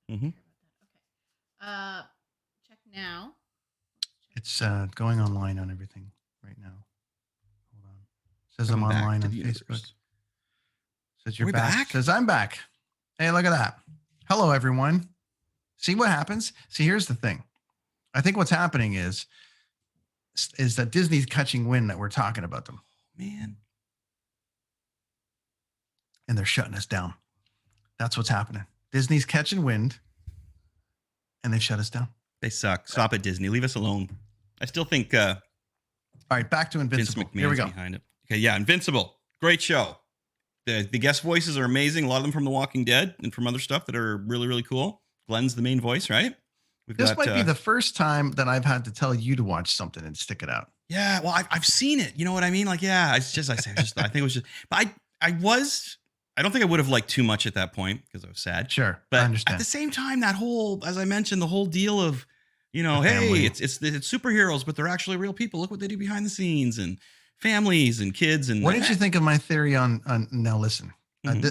Mm-hmm. Check now. It's going online on everything right now. Hold on. Says I'm Welcome back online to on the Facebook. universe. Says Are you're we back. back? Says I'm back. Hey, look at that. Hello, everyone. See what happens? See, here's the thing. I think what's happening is that Disney's catching wind that we're talking about them, Man. and they're shutting us down. That's what's happening. Disney's catching wind, and they shut us down. They suck. Stop it, Disney. Leave us alone. I still think All right, back to Invincible. Vince McMahon's Here we go. behind it. Okay, yeah, Invincible. Great show. The guest voices are amazing. A lot of them from The Walking Dead and from other stuff that are really, really cool. Glenn's the main voice, right? This might be the first time that I've had to tell you to watch something and stick it out. Yeah, well, I've seen it. You know what I mean? Like, yeah, I think it was just, but I don't think I would have liked too much at that point because I was sad. Sure, But I understand. at the same time, that whole, as I mentioned, the whole deal of, hey, family. it's superheroes, but they're actually real people. Look what they do behind the scenes, and families and kids. And what did you think of my theory on now? Listen,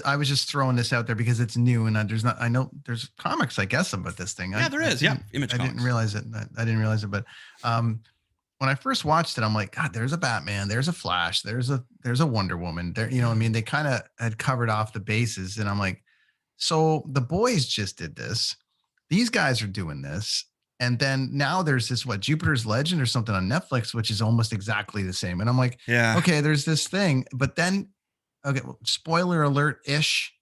I was just throwing this out there because it's new, and I know there's comics, I guess, about this thing. Yeah, there is. Yeah, Image I Comics. didn't realize it. I didn't realize it, but when I first watched it, I'm like, God, there's a Batman, there's a Flash, there's a Wonder Woman. There, you know, I mean, they kind of had covered off the bases, and I'm like, so the boys just did this. These guys are doing this. And then now there's this, Jupiter's Legend or something on Netflix, which is almost exactly the same. And I'm like, Yeah. Okay, there's this thing. But then, okay, spoiler alert ish.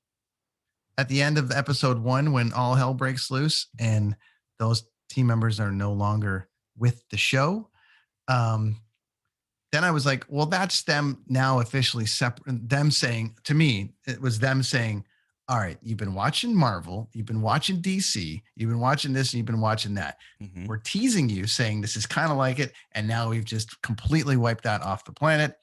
At the end of episode 1, when all hell breaks loose and those team members are no longer with the show, then I was like, well, that's them now officially separate. Them saying, to me, it was them saying, all right, you've been watching Marvel, you've been watching DC, you've been watching this, and you've been watching that. Mhm. We're teasing you, saying this is kind of like it, and now we've just completely wiped that off the planet.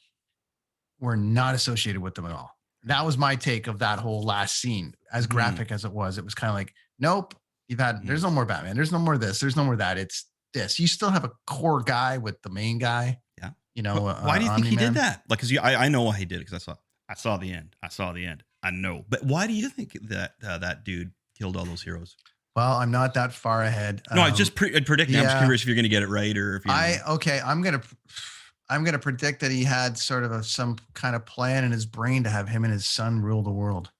We're not associated with them at all. That was my take of that whole last scene, as graphic as it was. It was kind of like, nope, there's no more Batman, there's no more this, there's no more that. It's this. You still have a core guy with the main guy. Yeah. You know, why do you think he Omni-Man. did that? Like, because I know why he did it, because I saw the end. I know. But why do you think that that dude killed all those heroes? Well, I'm not that far ahead. No, I just predicting. yeah. I'm just curious if you're going to get it right, or if you. I'm gonna predict that he had sort of some kind of plan in his brain to have him and his son rule the world,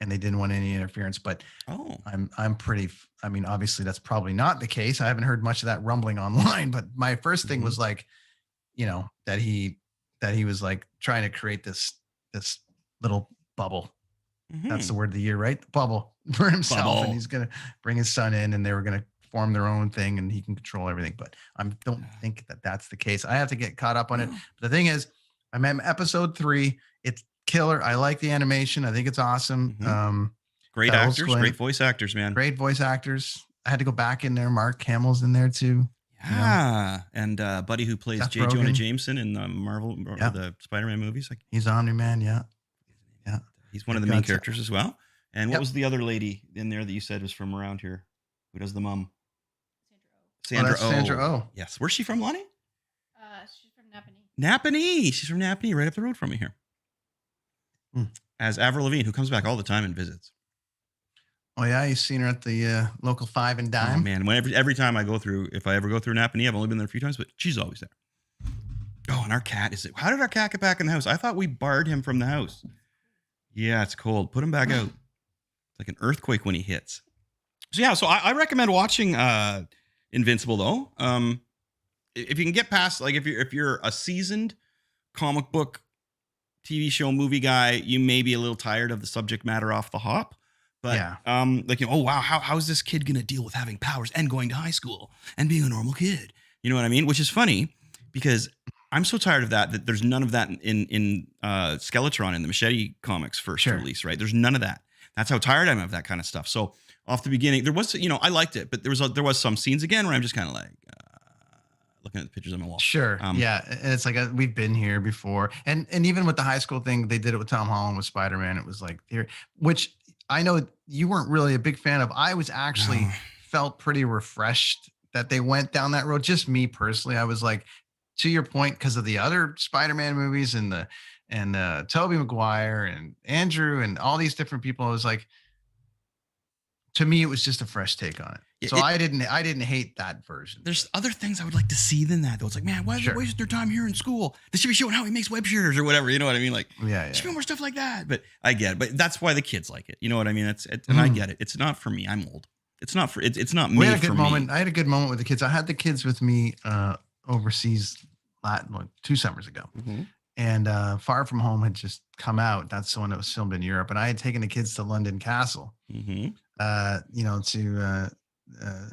and they didn't want any interference. But I'm pretty. I mean, obviously that's probably not the case. I haven't heard much of that rumbling online. But my first thing was like, you know, that he was like trying to create this little bubble. That's the word of the year, right? The bubble for himself, and he's gonna bring his son in, and they were gonna form their own thing, and he can control everything. But I don't think that that's the case. I have to get caught up on it. But the thing is, I'm at episode 3. It's killer. I like the animation. I think it's awesome. Great actors, great voice actors, man. Great voice actors. I had to go back in there. Mark Hamill's in there too. Yeah, you know? And buddy who plays Seth J. Rogen. Jonah Jameson in the Marvel or the Spider-Man movies. Like, he's Omni-Man. Yeah. He's one of the main characters as well. And what was the other lady in there that you said was from around here? Who does the mum? Sandra Oh. Sandra Oh. Yes. Where's she from, Lonnie? She's from Napanee. Napanee. She's from Napanee, right up the road from me here. As Avril Lavigne, who comes back all the time and visits. Oh yeah, you've seen her at the local 5 and Dime. Oh man, every time I go through, if I ever go through Napanee, I've only been there a few times, but she's always there. Oh, and our cat how did our cat get back in the house? I thought we barred him from the house. Yeah, it's cold. Put him back out. It's like an earthquake when he hits. So yeah, I recommend watching Invincible though. If you can get past, like, if you're a seasoned comic book, TV show, movie guy, you may be a little tired of the subject matter off the hop. But like, oh wow, how is this kid gonna deal with having powers and going to high school and being a normal kid? You know what I mean? Which is funny because I'm so tired of that there's none of that in Skeletron in the Machete comics first release, right? There's none of that. That's how tired I am of that kind of stuff. So off the beginning, there was, I liked it, but there was some scenes again where I'm just kind of like looking at the pictures on my wall. Sure. Yeah. And it's like, we've been here before. And even with the high school thing, they did it with Tom Holland with Spider-Man. It was like, which I know you weren't really a big fan of. I was actually felt pretty refreshed that they went down that road. Just me personally. I was like, to your point, because of the other Spider-Man movies and Tobey Maguire and Andrew and all these different people, I was like, to me, it was just a fresh take on it. Yeah, So I didn't hate that version. There's other things I would like to see than that, though. It's like, man, why is they wasting their time here in school? They should be showing how he makes web shooters or whatever. You know what I mean? Like, yeah. should be more stuff like that. But I get it. But that's why the kids like it. You know what I mean? And I get it. It's not for me. I'm old. It's not for. It's not me. We had a good moment. I had a good moment with the kids. I had the kids with me overseas 2 summers ago. Mm-hmm. And Far From Home had just come out. That's the one that was filmed in Europe. And I had taken the kids to London Castle. Mm-hmm.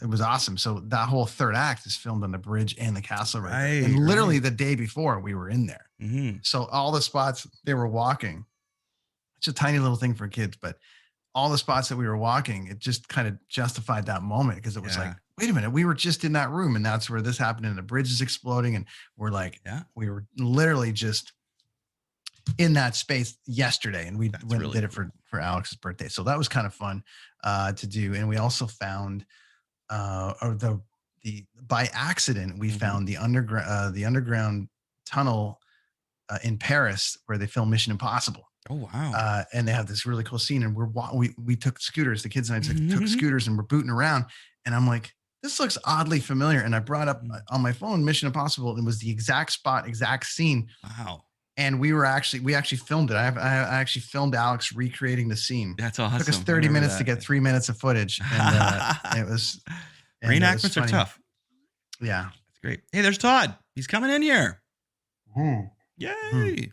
It was awesome. So that whole third act is filmed on the bridge and the castle, right? And literally the day before we were in there. Mm-hmm. So all the spots they were walking, it's a tiny little thing for kids, but all the spots that we were walking, it just kind of justified that moment because it was like, wait a minute, we were just in that room and that's where this happened and the bridge is exploding. And we're like, we were literally just in that space yesterday. And we went and did it for Alex's birthday. So that was kind of fun to do. And we also found, by accident, we found the underground tunnel in Paris where they filmed Mission Impossible. Oh, wow. And they have this really cool scene. And we took scooters, the kids and I took scooters and we're booting around. And I'm like, this looks oddly familiar. And I brought up on my phone Mission Impossible. It was the exact spot, exact scene. Wow. And we actually filmed it. I actually filmed Alex recreating the scene. That's awesome. It took us 30 minutes to get 3 minutes of footage. And it was. Reenactments are tough. Yeah. That's great. Hey, there's Todd. He's coming in here. Yay.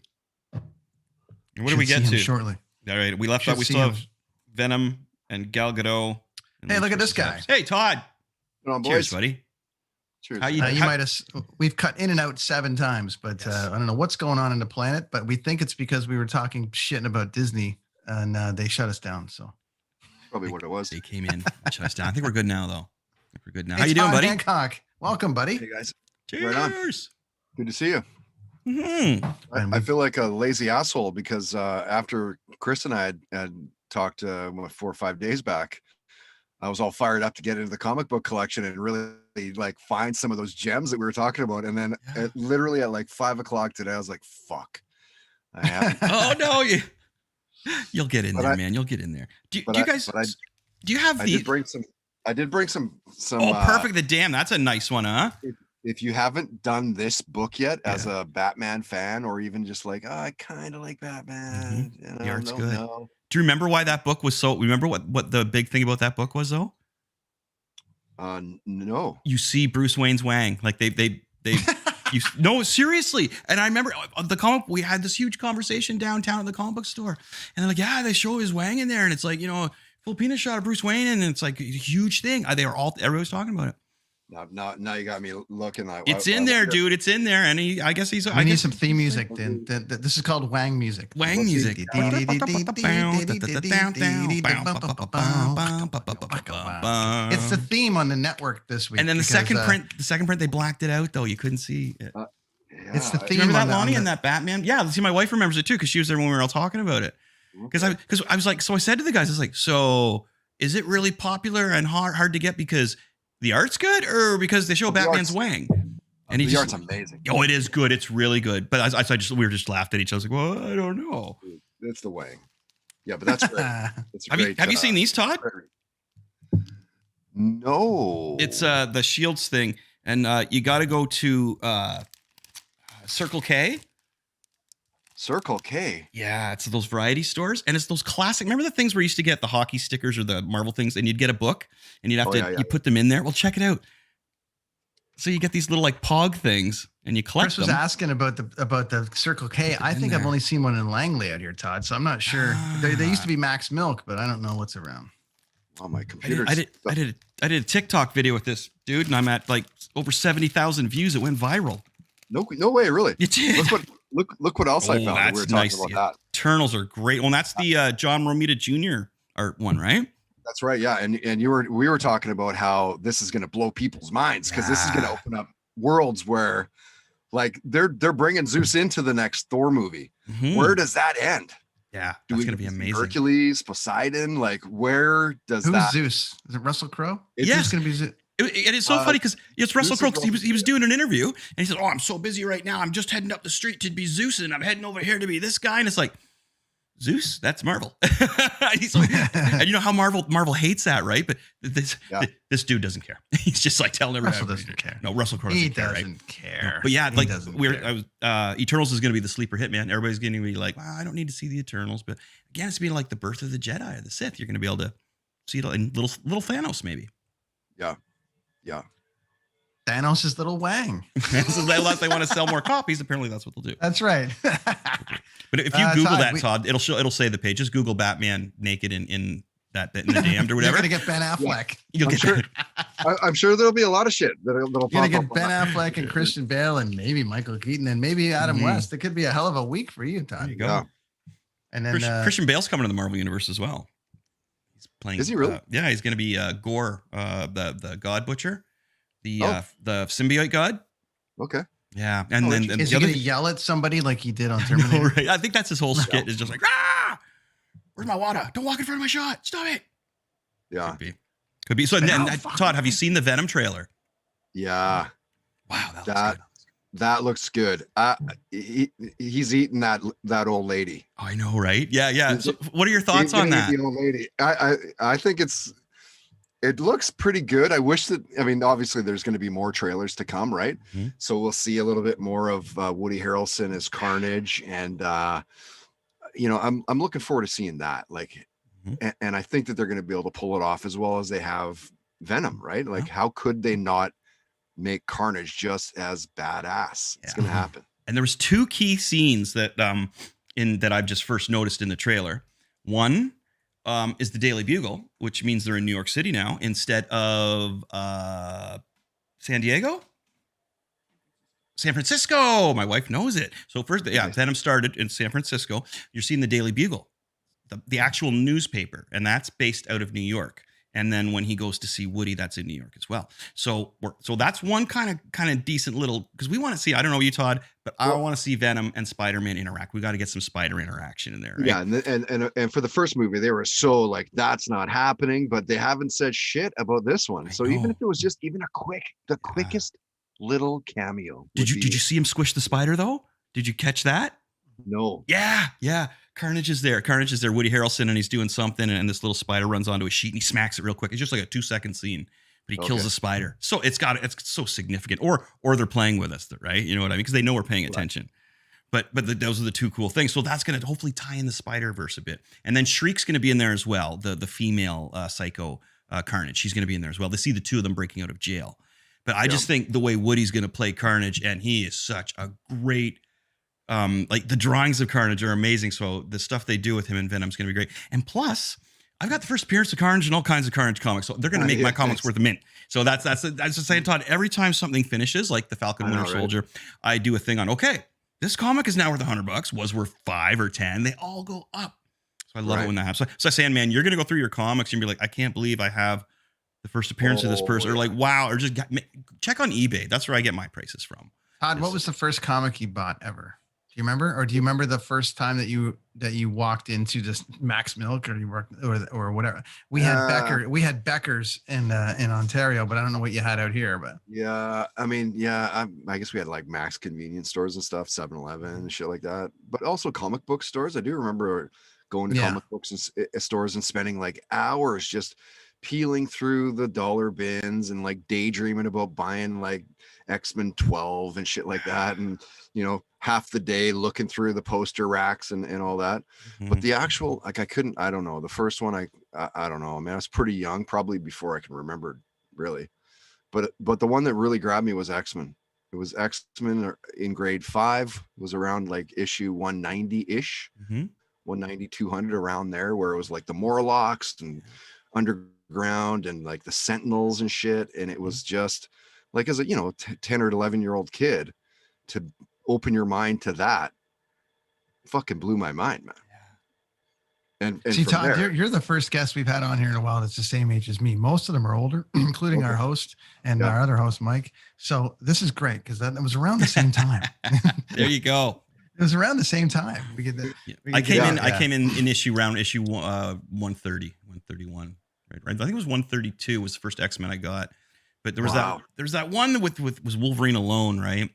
What do we get to? Shortly. All right. We left out. We still have Venom and Gal Gadot. Hey, look at this guy. Hey, Todd. Come on, boys. Cheers, buddy. Cheers. Might have. We've cut in and out 7 times, but I don't know what's going on in the planet. But we think it's because we were talking shit about Disney, and they shut us down. So probably what it was. They came in, and shut us down. I think we're good now, though. We're good now. Hey, How you doing, buddy? Hancock. Welcome, buddy. Hey guys. Cheers. Right on. Good to see you. Mm-hmm. I feel like a lazy asshole because after Chris and I had talked 4 or 5 days back, I was all fired up to get into the comic book collection and really like find some of those gems that we were talking about. And then literally at like 5 o'clock today, I was like, fuck. I haven't. Oh no, you'll get in there, man. You'll get in there. Do you guys do you have the I did bring some oh, perfect. The damn, that's a nice one, huh? If you haven't done this book yet as a Batman fan, or even just like, oh, I kind of like Batman. You know, the art's good. Do you remember why that book was so? Remember what the big thing about that book was, though? No. You see Bruce Wayne's Wang, like they no, seriously. And I remember the comic. We had this huge conversation downtown at the comic book store, and they're like, yeah, they show his Wang in there, and it's like, you know, Filipina shot of Bruce Wayne, and it's like a huge thing. Everybody was talking about it. Now you got me looking like it's in there, dude. It's in there, and I guess he's. I need some theme music. Then this is called Wang music. Wang music. It's the theme on the network this week. And then the second print, they blacked it out though. You couldn't see it. It's the theme. Remember that, Lonnie, and that Batman? Yeah. See, my wife remembers it too because she was there when we were all talking about it. Because I was like, so I said to the guys, I was like, so is it really popular and hard to get because the art's good, or because they show Batman's Wang? And the art's amazing. Oh, it is good. It's really good. But we were just laughed at each other. I was like, well, I don't know. It's the Wang. Yeah, but that's great. Have you seen these, Todd? No. It's the Shields thing, and you got to go to Circle K. Circle K. Yeah, it's those variety stores, and it's those classic. Remember the things where you used to get the hockey stickers or the Marvel things, and you'd get a book, and you'd have you put them in there. Well, check it out. So you get these little like Pog things, and you collect them. Chris was asking about the Circle K. I think I've only seen one in Langley out here, Todd. So I'm not sure. They used to be Max Milk, but I don't know what's around. Oh, my computer. I did a TikTok video with this dude, and I'm at like over 70,000 views. It went viral. No way, really. You did. Look what else I found. We were talking about that. Eternals are great. Well, that's the John Romita Jr. art one, right? That's right. Yeah, and we were talking about how this is going to blow people's minds because this is going to open up worlds where, like, they're bringing Zeus into the next Thor movie. Mm-hmm. Where does that end? Yeah, that's going to be amazing. Hercules, Poseidon, like, where does Who's Zeus? Is it Russell Crowe? Yes, going to be Zeus. It is so funny because it's Russell Crowe. He was doing an interview and he said, "Oh, I'm so busy right now. I'm just heading up the street to be Zeus, and I'm heading over here to be this guy." And it's like, Zeus, that's Marvel. And you know how Marvel hates that, right? But this dude doesn't care. He's just like telling everybody. Russell doesn't care. No, Russell Crowe He doesn't care. No, but yeah, He like doesn't I was Eternals is going to be the sleeper hit, man. Everybody's going to be like, well, I don't need to see the Eternals, but again, it's being like the birth of the Jedi or the Sith. You're going to be able to see it in little Thanos, maybe. Yeah. Thanos' little wang. Unless they want to sell more copies, apparently that's what they'll do. That's right. But if you Google Todd, Todd, it'll say the page. Just Google Batman naked in the Damned or whatever. You're gonna get Ben Affleck. You'll get sure. I'm sure there'll be a lot of shit that'll You're pop gonna get up Ben on that. Affleck and Christian Bale and maybe Michael Keaton and maybe Adam West. It could be a hell of a week for you, Todd. There you go. Yeah. And then Christian Bale's coming to the Marvel Universe as well. He's playing. Is he really? Yeah, he's going to be Gore, the God Butcher, the symbiote god. Okay. Yeah, and then is he gonna yell at somebody like he did on Terminator? No, right? I think that's his whole skit. Is just like, ah, where's my water? Don't walk in front of my shot. Stop it. Yeah. Could be. So then, Todd, have you seen the Venom trailer? Yeah. Wow, that looks good. That looks good. He's eating that old lady. Oh, I know, right? Yeah. So what are your thoughts on that? The old lady. I think it looks pretty good. I wish that. I mean, obviously, there's going to be more trailers to come, right? Mm-hmm. So we'll see a little bit more of Woody Harrelson as Carnage, and I'm looking forward to seeing that. Like, and I think that they're going to be able to pull it off as well as they have Venom, right? Like, how could they not make Carnage just as badass? It's going to happen. And there was two key scenes that that I've just first noticed in the trailer. One is the Daily Bugle, which means they're in New York City now instead of San Francisco. My wife knows it. So first, Venom started in San Francisco. You're seeing the Daily Bugle, the actual newspaper, and that's based out of New York. And then when he goes to see Woody, that's in New York as well. So that's one kind of decent little, because we want to see, I don't know you, Todd, but I want to see Venom and Spider-Man interact. We got to get some spider interaction in there. Right? Yeah, and for the first movie, they were so like, that's not happening, but they haven't said shit about this one. So even if it was just even the quickest little cameo. Did you see him squish the spider though? Did you catch that? No. Yeah. Carnage is there. Woody Harrelson, and he's doing something, and this little spider runs onto a sheet, and he smacks it real quick. It's just like a 2-second scene, but he kills the spider. So it's so significant. Or they're playing with us, right? You know what I mean? Because they know we're paying attention. But those are the two cool things. So that's going to hopefully tie in the Spider-Verse a bit. And then Shriek's going to be in there as well. The female psycho Carnage. She's going to be in there as well. They see the two of them breaking out of jail. But I just think the way Woody's going to play Carnage, and he is such a great. Like the drawings of Carnage are amazing. So the stuff they do with him in Venom is going to be great. And plus, I've got the first appearance of Carnage in all kinds of Carnage comics. So they're going to make my comics worth a mint. So that's just saying, Todd, every time something finishes, like the Falcon Winter Soldier, I do a thing on, okay, this comic is now worth $100, was worth 5 or 10. They all go up. So I love it when that happens. So Sandman, you're going to go through your comics and be like, I can't believe I have the first appearance of this person. Or like, wow, or just check on eBay. That's where I get my prices from. Todd, what was the first comic you bought ever? Do you remember, or do you remember the first time that you walked into just Max Milk, or you worked or whatever? We had Becker's in Ontario, but I don't know what you had out here. But I guess we had like Max convenience stores and stuff, 7-Eleven and shit like that. But also comic book stores. I do remember going to comic books and stores and spending like hours just peeling through the dollar bins and like daydreaming about buying like X-Men 12 and shit like that, and half the day looking through the poster racks and all that. But the actual, like, I don't know, the first one I don't know, man, I was pretty young, probably before I can remember really, but the one that really grabbed me was X-Men. It was X-Men in grade 5. It was around like issue 190-ish, 190, 200, around there, where it was like the Morlocks and Underground and like the Sentinels and shit. And it was just like, as a 10 or 11-year-old kid, to open your mind to that fucking blew my mind, man. And see, Todd, you're the first guest we've had on here in a while that's the same age as me. Most of them are older, including our host and our other host, Mike. So this is great, because that was around the same time. There you go. It was around the same time. I came in issue 130, 131. Right. I think it was 132 was the first X-Men I got. But there was that one with was Wolverine alone, right?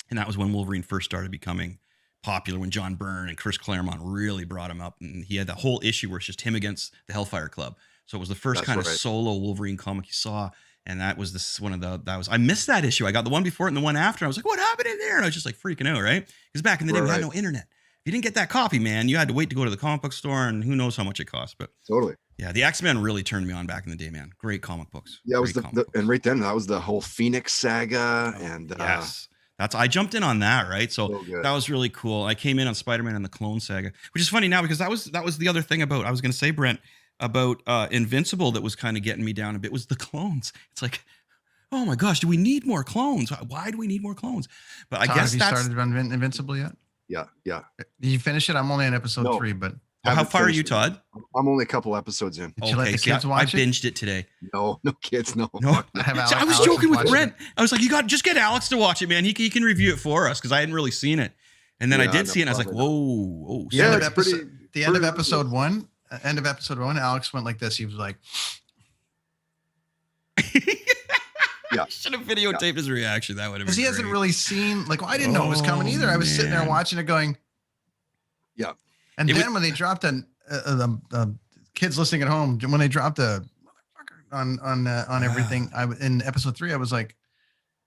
And that was when Wolverine first started becoming popular when John Byrne and Chris Claremont really brought him up, and he had that whole issue where it's just him against the Hellfire Club. So it was the first That's kind of right. solo Wolverine comic you saw, and that was I missed that issue. I got the one before it and the one after. I was like, what happened in there? And I was just like freaking out, right? Because back in the day we had no internet. If you didn't get that copy, man, you had to wait to go to the comic book store, and who knows how much it cost. But Totally. yeah, the X-Men really turned me on back in the day, man. Great comic books. Yeah, it was Great and right then that was the whole Phoenix saga, and yes. I jumped in on that, right? So that was really cool. I came in on Spider-Man and the Clone Saga, which is funny now because that was the other thing about, I was going to say, Brent, about Invincible that was kind of getting me down a bit, was the clones. It's like, oh my gosh, do we need more clones? Why do we need more clones? But I Todd, guess have you started on Invincible yet? Yeah. Did you finish it? I'm only on episode 3, but how far are you, Todd? I'm only a couple episodes in. Did you let the kids watch I binged it today. No kids, no. I was joking with Brent. I was like, just get Alex to watch it, man. He can review it for us because I hadn't really seen it. And then I did see it, and I was like, whoa. Yeah, the end of episode 1, Alex went like this. He was like, yeah. Should have videotaped his reaction. That would have been because he hasn't really seen, like, I didn't know it was coming either. I was sitting there watching it going, yeah. And then when they dropped the kids listening at home, when they dropped the on everything, in episode 3, I was like,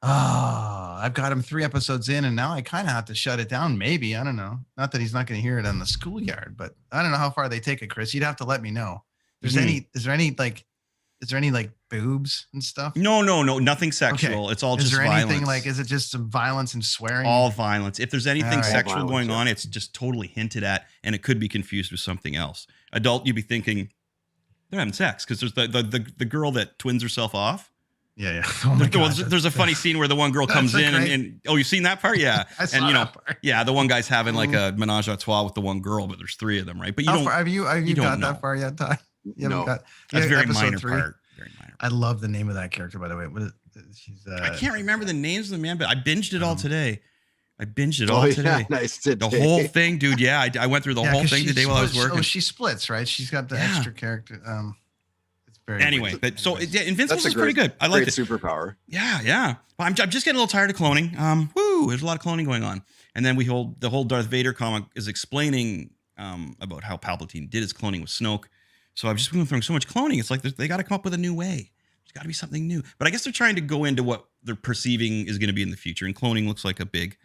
I've got him 3 episodes in, and now I kind of have to shut it down. Maybe, I don't know. Not that he's not going to hear it on the schoolyard, but I don't know how far they take it, Chris. You'd have to let me know. Is there any boobs and stuff? No, nothing sexual. Okay. It's all just violence. Is there anything is it just some violence and swearing? All violence. If there's anything sexual going on, it's just totally hinted at, and it could be confused with something else. Adult, you'd be thinking they're having sex because there's the girl that twins herself off. Yeah. Oh my God, there's a funny scene where the one girl comes in and you've seen that part? Yeah. I saw that part. Yeah, the one guy's having like a menage a trois with the one girl, but there's 3 of them, right? But you have you got that far yet, Todd? No. That's very minor part. Very minor. I love the name of that character, by the way. I can't remember the names of the man, but I binged it all today. Today. Nice. The whole thing, dude. Yeah, I went through the whole thing today while I was working. Oh, she splits, right? She's got the extra character. It's very anyway. weird. But so Invincible is pretty good. I like it. Superpower. Yeah. Well, I'm just getting a little tired of cloning. There's a lot of cloning going on, and then the whole Darth Vader comic is explaining about how Palpatine did his cloning with Snoke. So I've just been throwing so much cloning. It's like they got to come up with a new way. There's got to be something new. But I guess they're trying to go into what they're perceiving is going to be in the future. And cloning looks like a big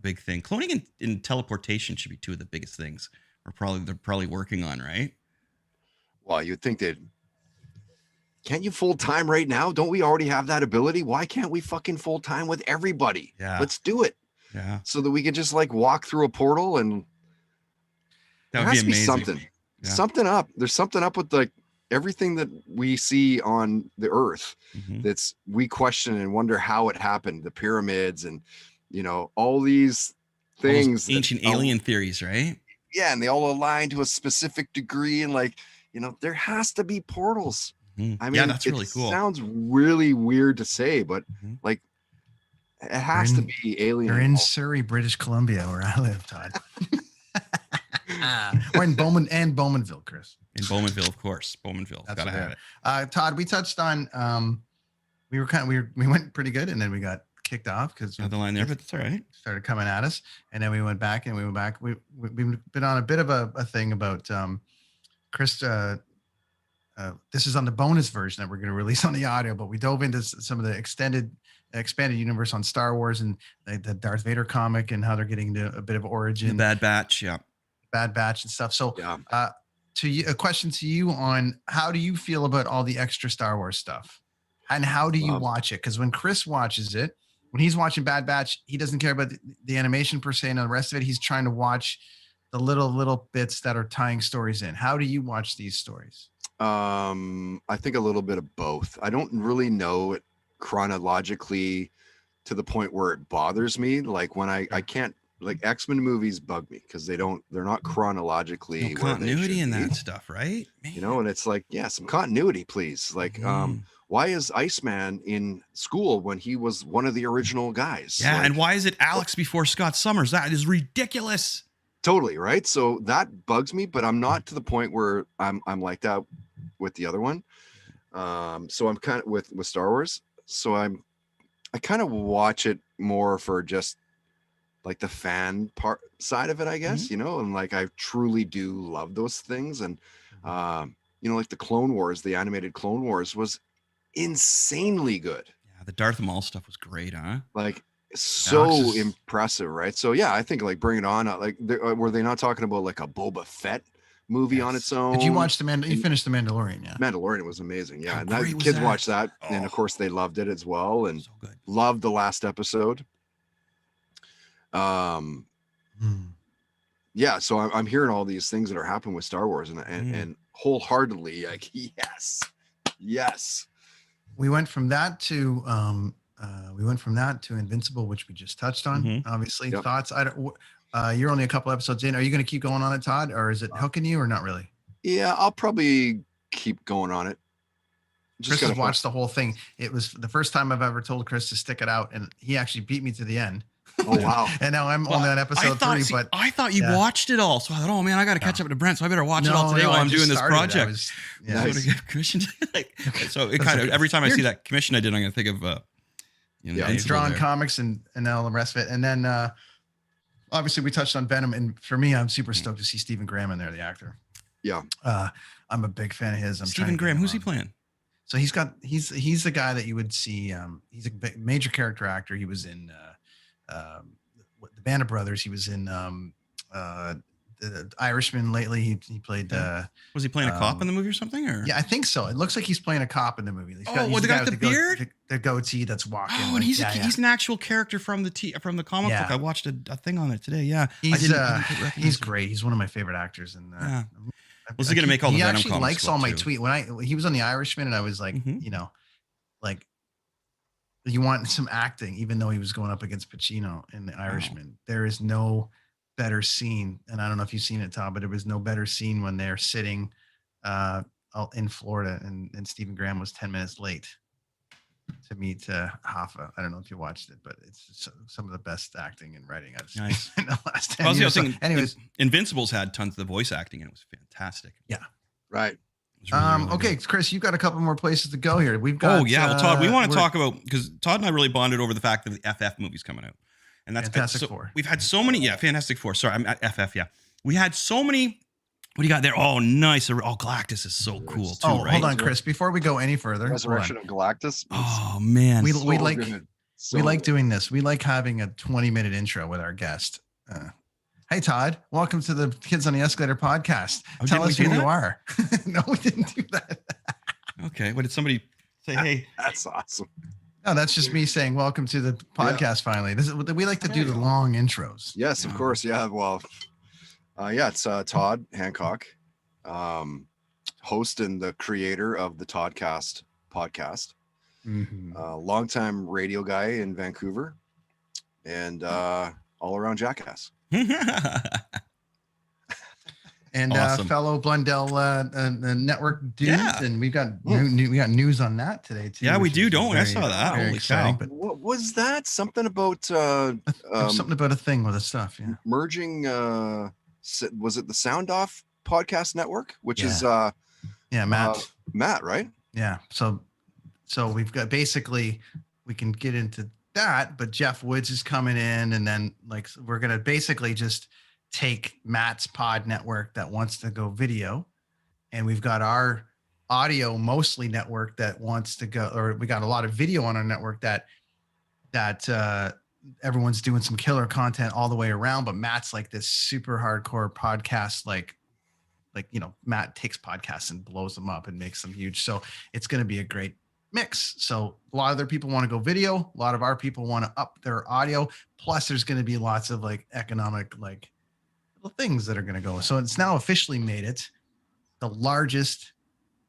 thing. Cloning and teleportation should be 2 of the biggest things they're probably working on, right? Well, you'd think that. Can't you full time right now? Don't we already have that ability? Why can't we fucking full time with everybody? Yeah. Let's do it. Yeah. So that we can just walk through a portal and that would be amazing. Something. Yeah. Something up. There's something up with everything that we see on the earth that's we question and wonder how it happened. The pyramids and all these things, ancient alien theories, right? Yeah, and they all align to a specific degree, and there has to be portals. I mean, that's really cool. Sounds really weird to say, but it has to be alien. You're in Surrey, British Columbia, where I live, Todd. Or in Bowmanville, Chris. In Bowmanville, of course. Bowmanville. Gotta have it. Todd, we touched on we went pretty good, and then we got kicked off because the line there, but that's all right. Started coming at us, and then we went back. We've been on a bit of a thing about Chris. This is on the bonus version that we're going to release on the audio, but we dove into some of the expanded universe on Star Wars and the Darth Vader comic and how they're getting into a bit of origin. The Bad Batch, yeah. Bad Batch and stuff. So to you, a question to you on how do you feel about all the extra Star Wars stuff? And how do you watch it? Because when Chris watches it, when he's watching Bad Batch, he doesn't care about the animation per se and the rest of it. He's trying to watch the little bits that are tying stories in. How do you watch these stories? I think a little bit of both. I don't really know it chronologically to the point where it bothers me. Like when I can't, X-Men movies bug me because they're not chronologically. No continuity in that stuff, right? Man. And it's some continuity, please. Why is Iceman in school when he was one of the original guys? Yeah, and why is it Alex before Scott Summers? That is ridiculous. Totally, right? So that bugs me, but I'm not to the point where I'm like that with the other one. So I'm kind of with Star Wars. So I kind of watch it more for just like the fan part side of it, I guess, Mm-hmm. you know, and like I truly do love those things. And you know, like the Clone Wars, the animated Clone Wars was insanely good. Yeah, the Darth Maul stuff was great, huh? Like Alex so is- impressive, right? So yeah, I think like Bring It On, like were they not talking about like a Boba Fett movie on Yes. its own? Did you watch you And finished the Mandalorian? Yeah. Mandalorian was amazing, yeah. How And great was kids that? watched that, and Oh. of course they loved it as well, and So good. loved the last episode. Yeah, so I'm hearing all these things that are happening with Star Wars, and wholeheartedly like yes. We went from that to Invincible, which we just touched on. Mhm. Obviously, Yep. thoughts. I don't. You're only a couple episodes in. Are you going to keep going on it, Todd, or is it hooking you, or not really? Yeah, I'll probably keep going on it. Chris gotta has watched the whole thing. It was the first time I've ever told Chris to stick it out, and he actually beat me to the end. Oh wow. And now I'm only on episode 3, but I thought you yeah. watched it all. So I thought, oh man, I got to catch up to Brent. So I better watch it all today while I I'm just doing this started it. I project. was- So yeah. Nice. to get commissioned. So it That's kind of okay. every time I You're- see that commission I did, I'm going to think of Yeah, He's Invincible drawing there. comics and all the rest of it. And then obviously we touched on Venom, and for me, I'm super stoked to see Stephen Graham in there, the actor. Yeah. I'm a big fan of his. Stephen Graham, who's he playing? So he's the guy that you would see. He's a major character actor. He was in the Band of Brothers. He was in the Irishman lately. He played. Was he playing a cop in the movie or something? Or Yeah, I think so. It looks like he's playing a cop in the movie. He's Oh, he's the guy with the beard? the goatee that's walking. Oh, and like, he's yeah. he's an actual character from the comic Yeah. book. I watched a thing on it today. Yeah, I He's didn't recognize he's him. great. He's one of my favorite actors. And Yeah. Was he gonna make all the He Venom actually comics likes well, all my too? tweet when he was on the Irishman, and I was like, Mhm. you know, like you want some acting, even though he was going up against Pacino in the Irishman. There is no better scene, and I don't know if you've seen it, Todd, but there was no better scene when they're sitting in Florida, and Stephen Graham was 10 minutes late to meet Hoffa. I don't know if you watched it, but it's some of the best acting and writing I've seen Nice. in the last 10 I was years. So thinking, anyways, Invincibles had tons of the voice acting, and it was fantastic. Right. It was really, really okay, good. Chris, you've got a couple more places to go here. We've got. Oh yeah, well, Todd, we want to we're- talk about because Todd and I really bonded over the fact that the FF movie's coming out, and that's Fantastic so Four. We've had so many, Fantastic Four. Sorry, I'm at FF. Yeah, we had so many. What do you got there? Oh, nice. Oh, Galactus is so cool too, Oh, right? hold on, Chris. Before we go any further, hold on. Resurrection of Galactus. Oh man, We So like good. So we like good. doing this. We like having a 20-minute intro with our guest. Hey, Todd. Welcome to the Kids on the Escalator podcast. Oh, Tell didn't we us who do you that? are. No, we didn't do that. okay. What did somebody say? Hey, That's awesome. No, that's just me saying welcome to the podcast. Finally, this is we like to do the long intros. Yes, of course. Yeah. Well, it's Todd Hancock, host and the creator of the Toddcast podcast. Mhm. Longtime radio guy in Vancouver, and all around jackass. And Awesome. fellow Blundell network dudes, Yeah. and we've got we got news on that today too. Yeah, we which do, is don't we? I very, saw that. very Holy exciting, cow. but What was that? Something about there was something about a thing with the stuff. Yeah. merging? Was it the Sound Off Podcast Network, which is Yeah, Matt. Matt, right? Yeah. So we've got basically we can get into that, but Jeff Woods is coming in, and then like we're gonna basically just take Matt's pod network that wants to go video, and we've got our audio mostly network that wants to go, or we got a lot of video on our network that everyone's doing some killer content all the way around, but Matt's like this super hardcore podcast, like Matt takes podcasts and blows them up and makes them huge. So it's going to be a great mix. So a lot of their people want to go video. A lot of our people want to up their audio. Plus there's going to be lots of like economic, like little things that are going to go. So it's now officially made it the largest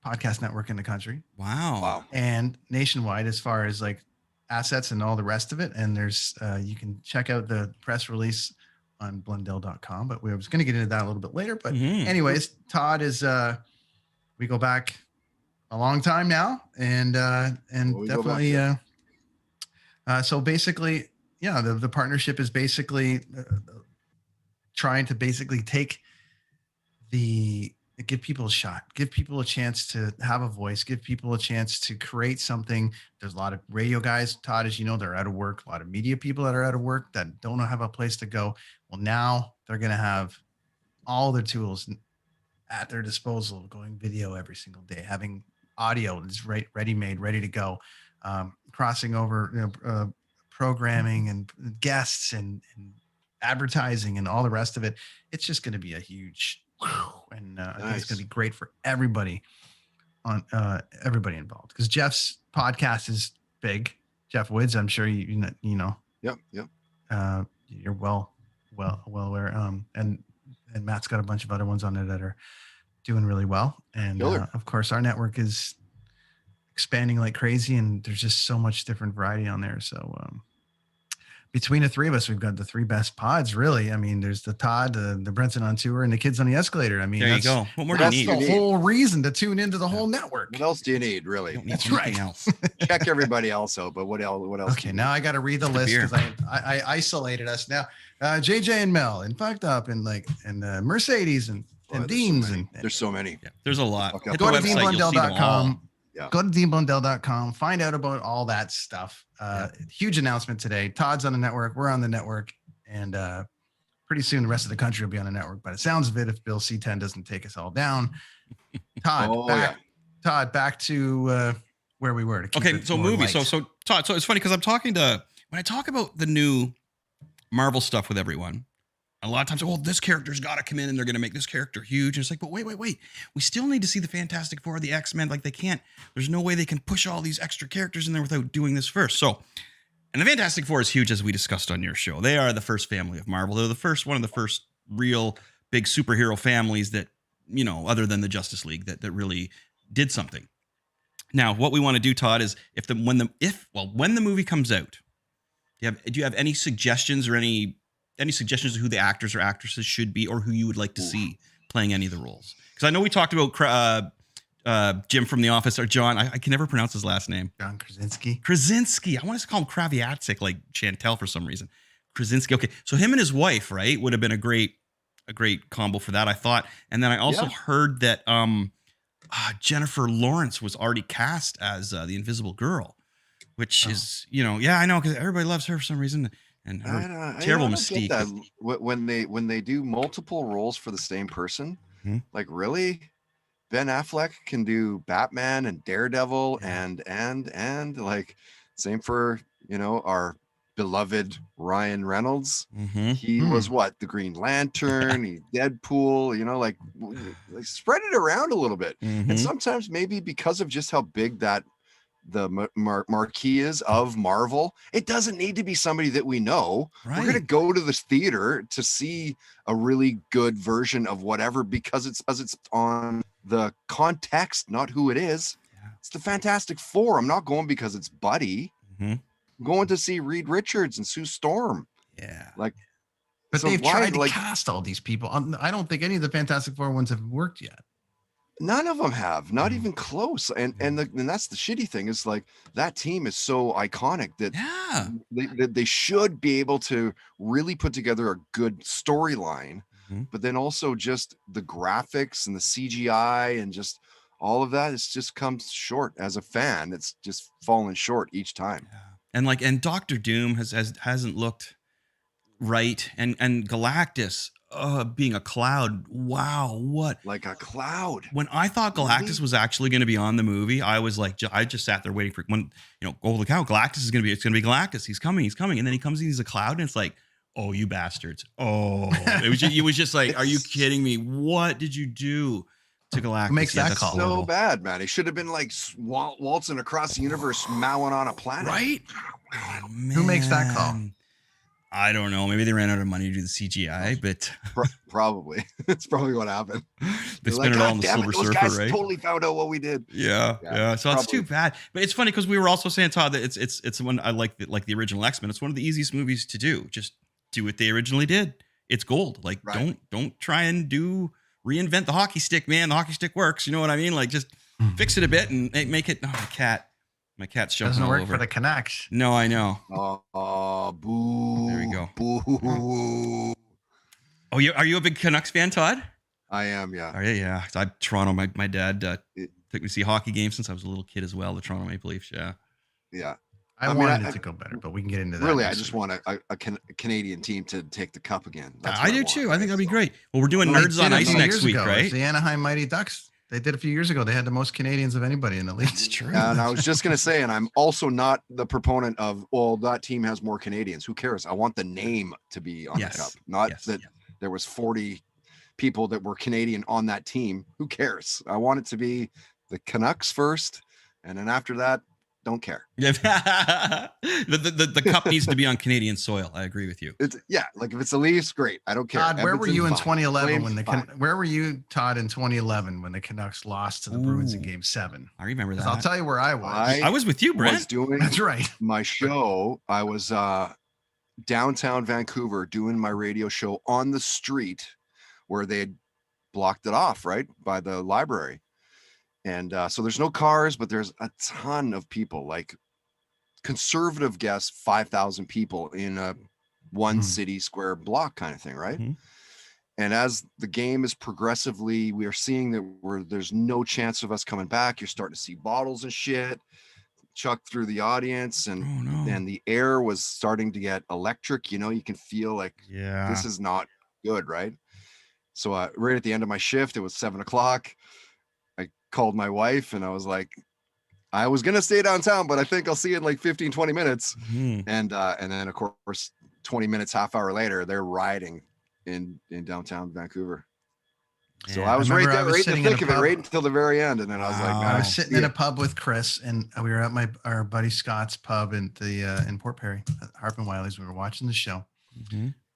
podcast network in the country Wow. and nationwide as far as like assets and all the rest of it. And there's, you can check out the press release on blundell.com, but we was going to get into that a little bit later. But Mhm. anyways, Todd is, we go back a long time now, and We go back, definitely, so basically, yeah, the partnership is basically trying to basically take the give people a shot, give people a chance to have a voice, give people a chance to create something. There's a lot of radio guys, Todd, as you know, they're out of work, a lot of media people that are out of work that don't have a place to go. Well, now they're going to have all their tools at their disposal, going video every single day, having audio that's ready made, ready to go, crossing over, programming and guests and advertising and all the rest of it. It's just going to be a huge, and I think it's going to be great for everybody everybody involved, because Jeff's podcast is big. Jeff Woods, I'm sure you know. Yep. You're well aware. And Matt's got a bunch of other ones on there that are doing really well. And of course, our network is expanding like crazy, and there's just so much different variety on there. So between the three of us, we've got the three best pods, really. I mean, there's the Todd, the Brenton on tour, and the kids on the escalator. I mean, there you go. What more do you need? That's the whole reason to tune into the whole network. What else do you need, really? That's right. Else. Check everybody else out, but what else? Okay, now I got to read the list because I isolated us now. JJ and Mel, and Fucked Up, and Mercedes, and Deans, there's so many. Yeah, there's a lot. Okay. Go to deanblundell.com. Yeah. Go to deanblundell.com. Find out about all that stuff. Huge announcement today. Todd's on the network. We're on the network. And pretty soon the rest of the country will be on the network. But it sounds of it, if Bill C10 doesn't take us all down. Todd, Todd, back to where we were. Okay, so movie. So Todd, so it's funny because when I talk about the new Marvel stuff with everyone, a lot of times, this character's got to come in and they're going to make this character huge. And it's like, but wait. We still need to see the Fantastic Four, the X-Men. Like there's no way they can push all these extra characters in there without doing this first. So, and the Fantastic Four is huge, as we discussed on your show. They are the first family of Marvel. They're one of the first real big superhero families that, other than the Justice League, that really did something. Now, what we want to do, Todd, is when the movie comes out, do you have any suggestions or any suggestions of who the actors or actresses should be, or who you would like to see playing any of the roles? Because I know we talked about Jim from The Office, or John. I can never pronounce his last name. John Krasinski. I want to call him Kraviatsik, like Chantel for some reason. Krasinski. Okay, so him and his wife, right, would have been a great combo for that, I thought. And then I also heard that Jennifer Lawrence was already cast as the Invisible Girl, which is, I know, because everybody loves her for some reason. And her terrible mystique. When they do multiple roles for the same person, like really, Ben Affleck can do Batman and Daredevil and like same for our beloved Ryan Reynolds. He was the Green Lantern, he Deadpool. Like spread it around a little bit, and sometimes maybe because of just how big that the marquee is of Marvel, it doesn't need to be somebody that we know. Right. We're going to go to this theater to see a really good version of whatever because it's on the context, not who it is. Yeah. It's the Fantastic Four. I'm not going because it's Buddy. I'm going to see Reed Richards and Sue Storm. Yeah. But so they've tried to cast all these people. I don't think any of the Fantastic Four ones have worked yet. None of them have, not even close. And that's the shitty thing, is like that team is so iconic that they should be able to really put together a good storyline, but then also just the graphics and the CGI and just all of that, it's just comes short. As a fan, it's just fallen short each time. Yeah. And Doctor Doom hasn't looked right, and Galactus being a cloud. Wow, what? Like a cloud. When I thought Galactus was actually going to be on the movie, I was like, I just sat there waiting for look how Galactus is going to be. It's going to be Galactus. He's coming. And then he comes in, he's a cloud, and it's like, oh, you bastards. Oh, it was just like, are you kidding me? What did you do to Galactus? Who makes that call? So bad, man. He should have been like waltzing across the universe, mowing on a planet. Right? Oh, who makes that call? I don't know. Maybe they ran out of money to do the CGI, but probably it's probably what happened. They spent it all on the Silver Surfer, guys right? Totally found out what we did. Yeah. So probably. It's too bad, but it's funny because we were also saying, Todd, that it's one I like the original X-Men. It's one of the easiest movies to do. Just do what they originally did. It's gold. Like don't try and reinvent the hockey stick, man. The hockey stick works. You know what I mean? Like just fix it a bit and make it. Oh, my cat's jumping doesn't all work over. For the Canucks. No, I know. Boo. There we go. Boo. Oh, are you a big Canucks fan, Todd? I am, yeah. Are you? Yeah. Toronto. My dad It- took me to see hockey games since I was a little kid as well. The Toronto Maple Leafs. Yeah. yeah. I mean, wanted it to go better, but we can get into that. Really, I next just week. want a Canadian team to take the cup again. That's I what do want, too. I right? think that'd be So- great. Well, we're doing Well, they Nerds did on it a Ice few next years week, ago. It's right? the Anaheim Mighty Ducks. They did a few years ago. They had the most Canadians of anybody in the league. That's true. And I was just gonna say, and I'm also not the proponent of, well, that team has more Canadians. Who cares? I want the name to be on the cup, not that there was 40 people that were Canadian on that team. Who cares? I want it to be the Canucks first, and then after that, don't care. Yeah. the cup needs to be on Canadian soil. I agree with you. It's like if it's the Leafs, great. I don't care. Todd, where were you in Edmonton, fine. 2011 when Flames, the where were you, Todd, in 2011 when the Canucks lost to the Bruins in Ooh. Game 7? I remember that. I'll tell you where I was. I was with you, was Brent. doing That's right. my show. I was downtown Vancouver doing my radio show on the street where they had blocked it off, right by the library. And so there's no cars, but there's a ton of people, like conservative guess 5,000 people in a one city square block kind of thing, right? Mhm. And as the game is progressively, we are seeing that there's no chance of us coming back. You're starting to see bottles and shit chucked through the audience, and and the air was starting to get electric. You know, you can feel like this is not good, right? So right at the end of my shift, it was 7 o'clock. I called my wife and I was like, I was gonna stay downtown, but I think I'll see you in like 15, 20 minutes. Mhm. And then of course 20 minutes, half hour later, they're riding in downtown Vancouver. So I was right there, right in the thick of it, right until the very end. And then I was like, I was sitting in a pub with Chris, and we were at our buddy Scott's pub in Port Perry, at Harp and Wiley's. We were watching the show,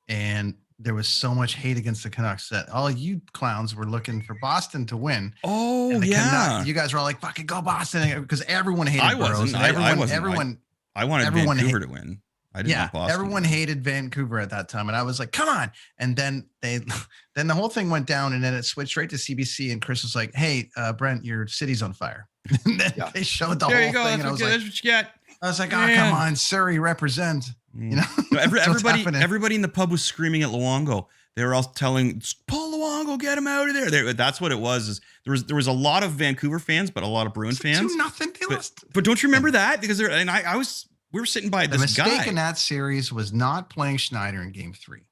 and there was so much hate against the Canucks that all you clowns were looking for Boston to win. Oh, yeah. You guys were all like, fucking go Boston, because everyone hated Burroughs. I wasn't. Everyone. I wanted Vancouver to win. I didn't want Boston. Everyone hated Vancouver at that time, and I was like, "Come on!" And then then the whole thing went down, and then it switched right to CBC. And Chris was like, "Hey, Brent, your city's on fire." And then they showed the whole thing, and I was like, "That's what you get." I was like, "Oh, come on, Surrey, represent!" You know, no, everybody in the pub was screaming at Luongo. They were all telling, "Paul Luongo, get him out of there!" That's what it was. Is there was a lot of Vancouver fans, but a lot of Bruin fans. 2-0. They lost. But don't you remember that? Because we were sitting by this guy. The mistake in that series was not playing Schneider in Game 3,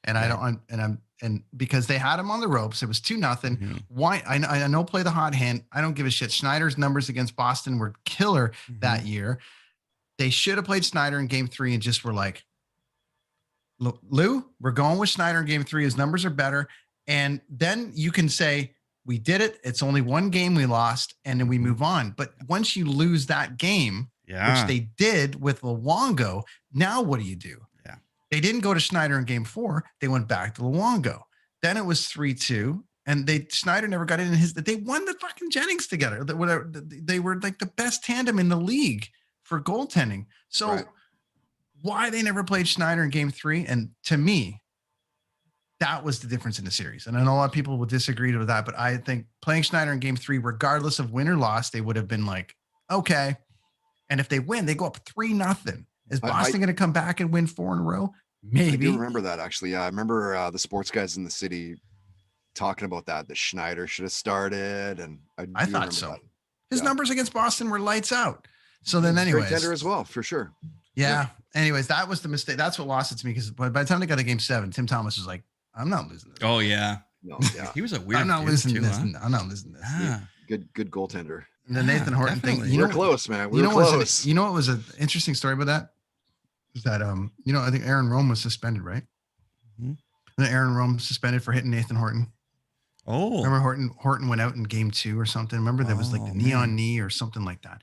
and because they had him on the ropes, it was 2-0. Why? I know play the hot hand. I don't give a shit. Schneider's numbers against Boston were killer that year. They should have played Schneider in Game 3 and just were like, Lou, we're going with Schneider in Game 3. His numbers are better, and then you can say, we did it. It's only one game we lost, and then we move on. But once you lose that game, which they did with Luongo, now what do you do? Yeah. They didn't go to Schneider in Game 4. They went back to Luongo. Then it was 3-2, and Schneider never got in they won the fucking Jennings together. They were like the best tandem in the league for goaltending. So why they never played Schneider in Game 3? And to me, that was the difference in the series. And I know a lot of people will disagree with that, but I think playing Schneider in Game 3, regardless of win or loss, they would have been like, okay. And if they win, they go up 3-0. Is Boston going to come back and win 4 in a row? Maybe. I do remember that, actually. Yeah, I remember the sports guys in the city talking about that Schneider should have started. And I thought so. That. His numbers against Boston were lights out. So then anyways. Great tender as well, for sure. Yeah. Anyways, that was the mistake. That's what lost it to me, because by the time they got to Game 7, Tim Thomas was like, I'm not losing this. Oh, yeah. No, yeah. He was a weird I'm not losing this. Huh? I'm not losing this. Ah. Good goaltender. And the Nathan Horton thing. We're close, man. We're close. You know what was an interesting story about that? Is that I think Aaron Rome was suspended, right? And Aaron Rome suspended for hitting Nathan Horton. Oh. Remember Horton went out in Game 2 or something. Remember there was like the knee on knee or something like that.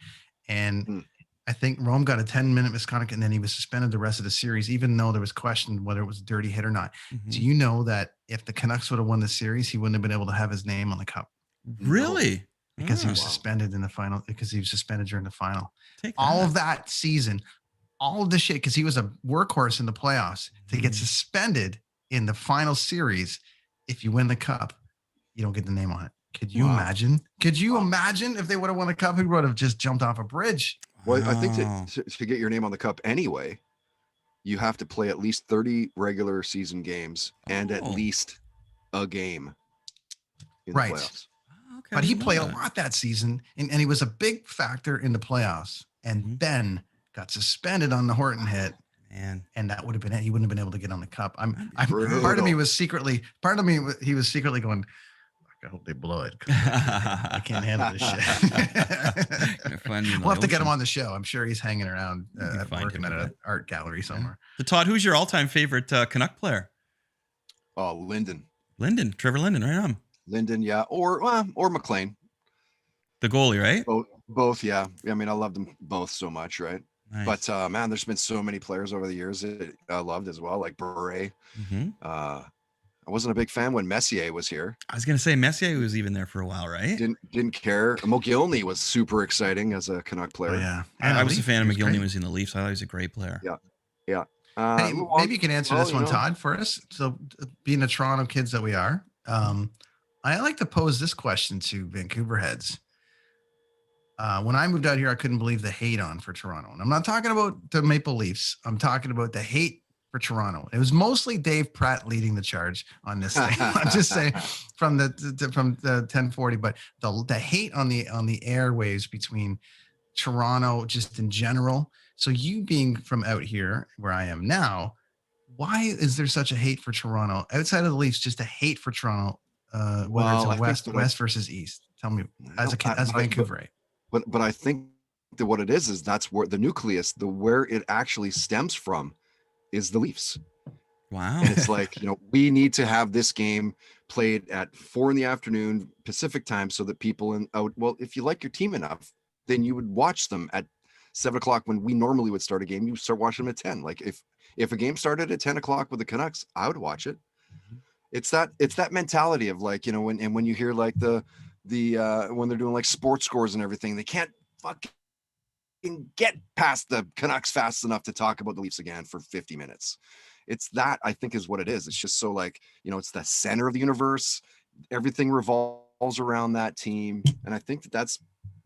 And I think Rome got a 10-minute misconduct, and then he was suspended the rest of the series, even though there was question whether it was a dirty hit or not. Do you know that if the Canucks would have won the series, he wouldn't have been able to have his name on the cup? Really? Because he was suspended in the final, because he was suspended during the final. All of that season, all of the shit, because he was a workhorse in the playoffs, to get suspended in the final series. If you win the cup, you don't get the name on it. Could you imagine? Could you imagine if they would have won the cup? He would have just jumped off a bridge. Well, I think to get your name on the cup anyway, you have to play at least 30 regular season games and at least a game. in Right. the playoffs. Oh, okay, But I he didn't played know a that. lot that season, and he was a big factor in the playoffs. And Mhm. then got suspended on the Horton hit, Man, and that would have been it. He wouldn't have been able to get on the cup. I'm Brutal. part of me was secretly he was secretly going, I hope they blow it. 'Cause I can't handle this shit. Gonna find me in the We'll have to get him ocean. on the show. I'm sure he's hanging around You can find working him, at I an bet. art gallery somewhere. So Todd, who's your all-time favorite Canuck player? Oh, Linden. Trevor Linden, right on. Linden, yeah. Or McLean. The goalie, right? Both, yeah. I mean, I love them both so much, right? Nice. But man, there's been so many players over the years that I loved as well, like Bure. Mm-hmm. I wasn't a big fan when Messier was here. I was gonna say Messier was even there for a while, right? Didn't care. Mogilny was super exciting as a Canuck player. Oh, yeah. I was a fan of He was McGillney when great. he was in the Leafs. I thought he was a great player. Yeah. Hey, maybe you can answer this one, know. Todd, for us. So, being the Toronto kids that we are, I like to pose this question to Vancouver heads. When I moved out here, I couldn't believe the hate on for Toronto. And I'm not talking about the Maple Leafs. I'm talking about the hate for Toronto. It was mostly Dave Pratt leading the charge on this thing. I'm just saying from the 1040, but the hate on the airwaves between Toronto just in general. So you being from out here where I am now, why is there such a hate for Toronto outside of the Leafs? Just a hate for Toronto, whether Well, I it's think west versus east. Tell me, as a Vancouverite. But I think that what it is that's where the nucleus, where it actually stems from, is the Leafs. Wow. And it's like, we need to have this game played at 4 p.m. Pacific time so that people if you like your team enough, then you would watch them at 7 o'clock when we normally would start a game. You start watching them at 10. Like if a game started at 10 o'clock with the Canucks, I would watch it. Mm-hmm. It's that mentality of like, when you hear like the when they're doing like sports scores and everything, they can't fucking get past the Canucks fast enough to talk about the Leafs again for 50 minutes. It's that, I think, is what it is. It's just so like, it's the center of the universe. Everything revolves around that team. And I think that's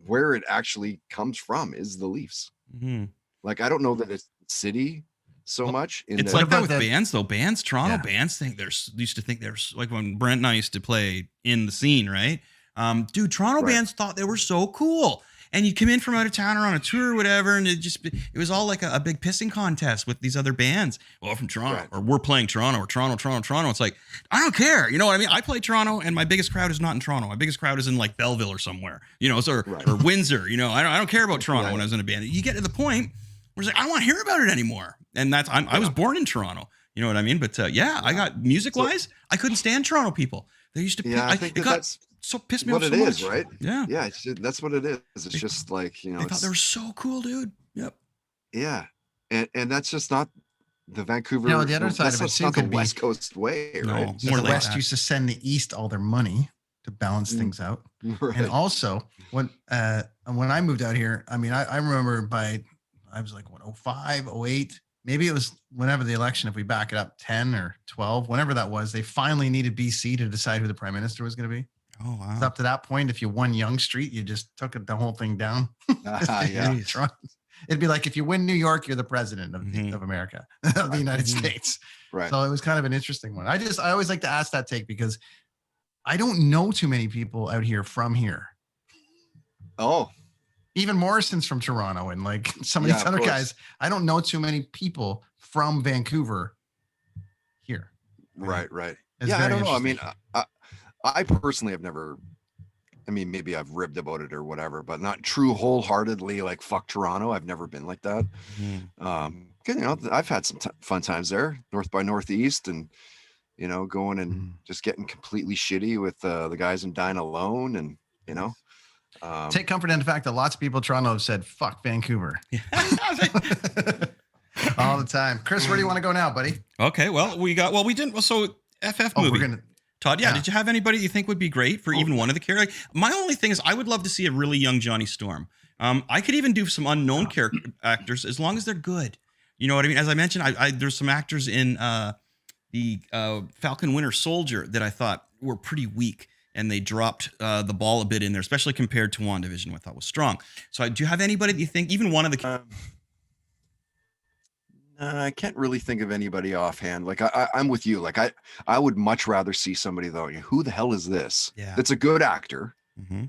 where it actually comes from, is the Leafs. Mm-hmm. Like, I don't know that it's city so much. It's like that with bands, though. Toronto bands used to think there's like when Brent and I used to play in the scene, right? Dude, Toronto bands thought they were so cool. And you'd come in from out of town or on a tour or whatever, and it was all like a big pissing contest with these other bands. Well, from Toronto, or we're playing Toronto, or Toronto. It's like, I don't care. You know what I mean? I play Toronto, and my biggest crowd is not in Toronto. My biggest crowd is in like Belleville or somewhere, or Windsor. I don't care about Toronto when I was in a band. You get to the point where it's like, I don't want to hear about it anymore. And I was born in Toronto. You know what I mean? But I got music-wise, I couldn't stand Toronto people. They used to. I think that's so pissed me off what so it much. is, right? Yeah. Yeah, that's what it is. It's just like, they thought they were so cool, dude. Yep. Yeah. And that's just not the Vancouver. No, the other side of it too could be West Coast way, right? More the West used to send the East all their money to balance things out. Right. And also when I moved out here, I mean, I remember I was like 05, 08, maybe it was whenever the election, if we back it up 10 or 12, whenever that was, they finally needed BC to decide who the prime minister was going to be. Oh, wow. Up to that point, if you won Yonge Street, you just took the whole thing down. Yeah. It'd be like if you win New York, you're the president of America, of the United States. Right. So it was kind of an interesting one. I always like to ask that take because I don't know too many people out here from here. Oh. Even Morrison's from Toronto and like some of these other guys. I don't know too many people from Vancouver here. Right. It's I don't know. I mean, I personally have never, maybe I've ribbed about it or whatever, but not true wholeheartedly like fuck Toronto. I've never been like that. I've had some fun times there, North by Northeast, and going and just getting completely shitty with the guys in Dine Alone, and take comfort in the fact that lots of people in Toronto have said fuck Vancouver all the time. Chris, where do you want to go now, buddy? Okay, well we didn't. So FF movie. Todd, did you have anybody you think would be great for even one of the characters? My only thing is I would love to see a really young Johnny Storm. I could even do some unknown character actors as long as they're good. You know what I mean? As I mentioned, there's some actors in the Falcon Winter Soldier that I thought were pretty weak, and they dropped the ball a bit in there, especially compared to WandaVision, which I thought was strong. So do you have anybody that you think, even one of the... I can't really think of anybody offhand. Like I'm with you. Like I would much rather see somebody though. Who the hell is this? Yeah. That's a good actor. Mm-hmm.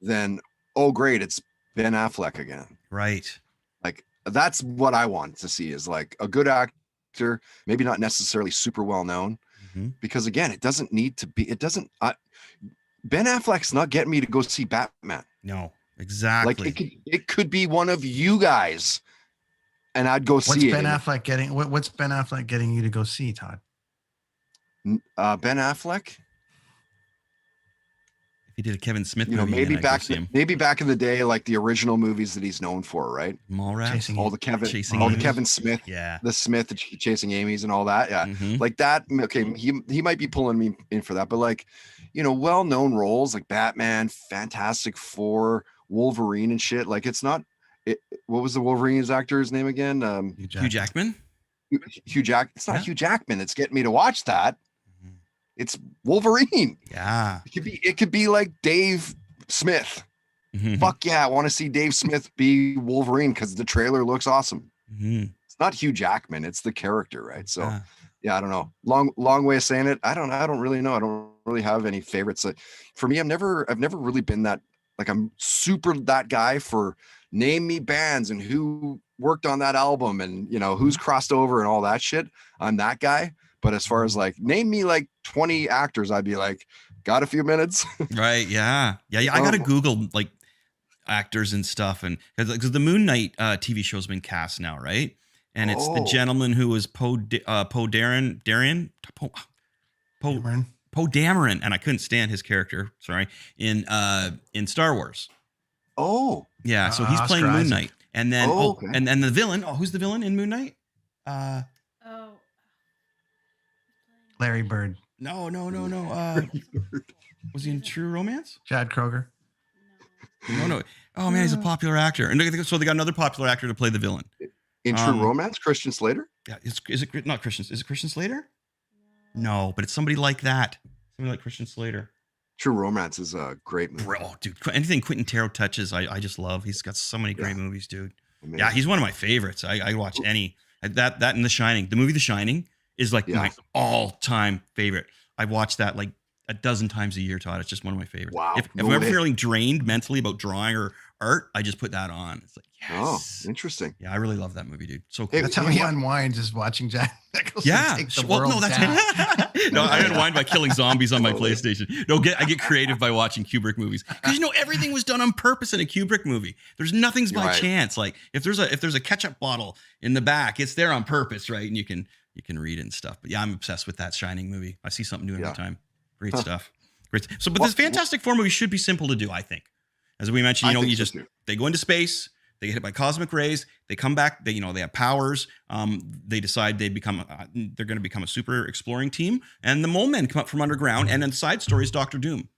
Than, oh great, it's Ben Affleck again. Right. Like that's what I want to see is like a good actor, maybe not necessarily super well known, because again, it doesn't need to be. It doesn't. Ben Affleck's not getting me to go see Batman. No, exactly. Like it could be one of you guys, and I'd go see it. What's Ben Affleck getting you to go see, Todd? Ben Affleck. If he did a Kevin Smith movie, maybe back in the day, like the original movies that he's known for, right? Mallrats, all the Kevin Smith, the Smith Chasing Amy's and all that, like that. Okay, he might be pulling me in for that, but like, well-known roles like Batman, Fantastic Four, Wolverine, and shit. Like it's not. What was the Wolverine's actor's name again? Hugh Jackman. It's not Hugh Jackman. It's getting me to watch that. It's Wolverine. Yeah. It could be like Dave Smith. Fuck yeah, I want to see Dave Smith be Wolverine because the trailer looks awesome. It's not Hugh Jackman, it's the character, right? So yeah, I don't know. Long way of saying it. I don't really know. I don't really have any favorites. For me, I've never really been that, like I'm super that guy for name me bands and who worked on that album and who's crossed over and all that shit. I'm that guy. But as far as like name me like 20 actors, I'd be like, got a few minutes. Right. Yeah. I got to Google like actors and stuff. And because the Moon Knight TV show's been cast now. Right. And it's the gentleman who was Poe Dameron. And I couldn't stand his character. Sorry. In Star Wars. Oh. Yeah. So he's playing Moon Knight. And then, and the villain. Oh, who's the villain in Moon Knight? Larry Bird. No. Was he in True Romance? Chad Kroger. No. Oh man, he's a popular actor, and so they got another popular actor to play the villain in True Romance. Christian Slater. Yeah, is it not Christian? Is it Christian Slater? No, but it's somebody like that. Somebody like Christian Slater. True Romance is a great movie. Oh, dude, anything Quentin Tarantino touches, I just love. He's got so many great movies, dude. Amazing. Yeah, he's one of my favorites. I watch any that and The Shining. The movie The Shining is like my all-time favorite. I watch that like a dozen times a year, Todd. It's just one of my favorites. Wow. If I'm ever feeling drained mentally about drawing or art, I just put that on. It's like, yes. Oh, interesting. Yeah, I really love that movie, dude. So cool. That's how he unwinds, just watching Jack Nicholson take the well, world no, that's down. No, I unwind by killing zombies on my PlayStation. No, I get creative by watching Kubrick movies because everything was done on purpose in a Kubrick movie. There's nothing's by chance. Like if there's a ketchup bottle in the back, it's there on purpose, right? And you can read it and stuff. But yeah, I'm obsessed with that Shining movie. I see something new every time. Great stuff. Great. So, but this Fantastic Four movie should be simple to do, I think. As we mentioned, they go into space, they get hit by cosmic rays, they come back, they have powers. They decide they're going to become a super exploring team, and the Mole Men come up from underground, and then the side story is Doctor Doom.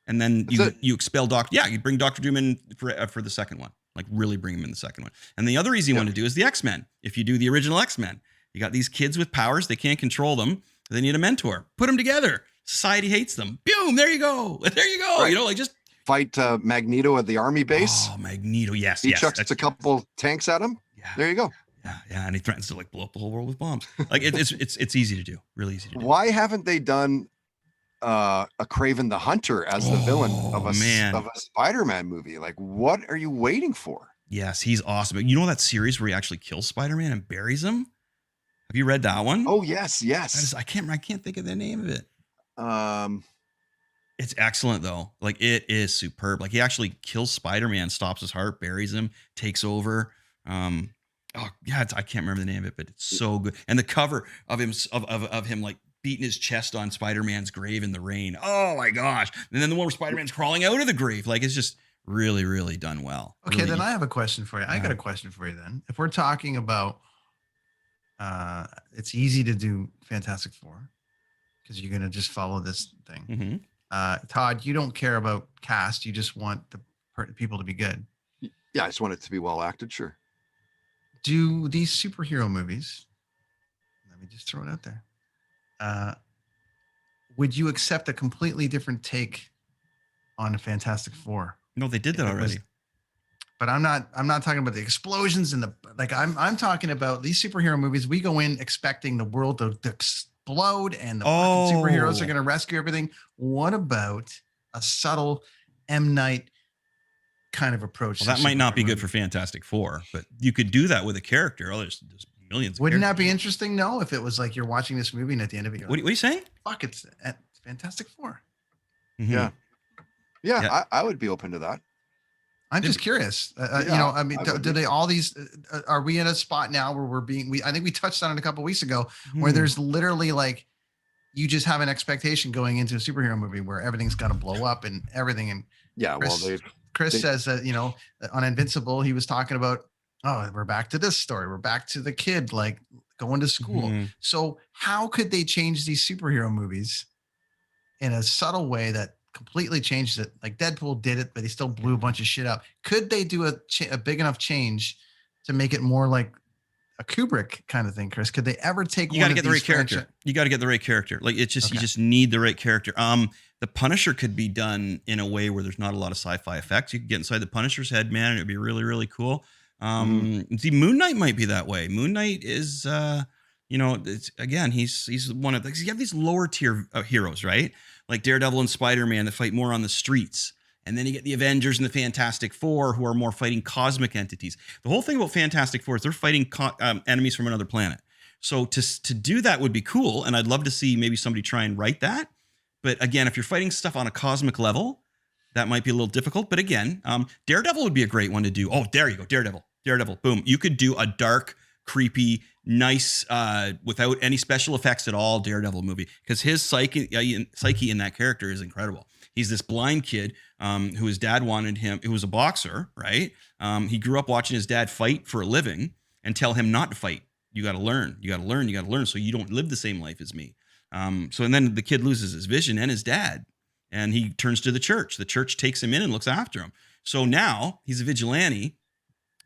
And then you expel you bring Doctor Doom in for the second one. Like really bring him in the second one. And the other easy one to do is the X-Men. If you do the original X-Men, you got these kids with powers, they can't control them. They need a mentor. Put them together. Society hates them. Boom, there you go. There you go. Right. Just fight Magneto at the army base. Oh, Magneto, yes. He chucks a couple tanks at him. Yeah. There you go. Yeah, and he threatens to blow up the whole world with bombs. Like it's easy to do. Really easy to do. Why haven't they done a Kraven the Hunter as the villain of a Spider-Man movie? Like, what are you waiting for? Yes, he's awesome. You know that series where he actually kills Spider-Man and buries him? Have you read that one? Oh, yes. I can't think of the name of it. It's excellent though. Like it is superb. Like he actually kills Spider-Man, stops his heart, buries him, takes over. I can't remember the name of it, but it's so good. And the cover of him of him like beating his chest on Spider-Man's grave in the rain. Oh my gosh. And then the one where Spider-Man's crawling out of the grave. Like it's just really, really done well. Okay, really, then I have a question for you. I got a question for you then. If we're talking about it's easy to do Fantastic Four because you're going to just follow this thing. Mm-hmm. Todd, you don't care about cast. You just want the people to be good. Yeah, I just want it to be well acted. Sure. Do these superhero movies, let me just throw it out there. Would you accept a completely different take on a Fantastic Four? No, they did that already. But I'm not talking about the explosions and I'm talking about these superhero movies. We go in expecting the world to explode and the fucking superheroes are going to rescue everything. What about a subtle M. Night kind of approach? Well, that might not be good for Fantastic Four, but you could do that with a character. Oh, there's millions. Wouldn't that be interesting? No, if it was like you're watching this movie and at the end of it, what are you saying? Fuck, it's Fantastic Four. Mm-hmm. Yeah. I would be open to that. I'm just curious. I mean, do they all these? Are we in a spot now where I think we touched on it a couple weeks ago, where there's literally like, you just have an expectation going into a superhero movie where everything's gonna blow up and everything. And Chris says that on Invincible he was talking about, oh, we're back to this story. We're back to the kid like going to school. Mm-hmm. So how could they change these superhero movies in a subtle way that completely changed it? Like Deadpool did it, but he still blew a bunch of shit up. Could they do a big enough change to make it more like a Kubrick kind of thing, Chris? Could they ever take? You got to get the right character. You got to get the right character. Like it's just you just need the right character. The Punisher could be done in a way where there's not a lot of sci-fi effects. You could get inside the Punisher's head, man, and it'd be really, really cool. See, Moon Knight might be that way. Moon Knight is, he's one of you have these lower tier heroes, right? Like Daredevil and Spider-Man that fight more on the streets. And then you get the Avengers and the Fantastic Four who are more fighting cosmic entities. The whole thing about Fantastic Four is they're fighting enemies from another planet. So to do that would be cool. And I'd love to see maybe somebody try and write that. But again, if you're fighting stuff on a cosmic level, that might be a little difficult. But again, Daredevil would be a great one to do. Oh, there you go. Daredevil. Boom. You could do a dark, creepy, nice, without any special effects at all, Daredevil movie. Because his psyche in that character is incredible. He's this blind kid who his dad wanted him. It was a boxer, right? He grew up watching his dad fight for a living and tell him not to fight. You got to learn. You got to learn. You got to learn so you don't live the same life as me. And then the kid loses his vision and his dad. And he turns to the church. The church takes him in and looks after him. So now he's a vigilante.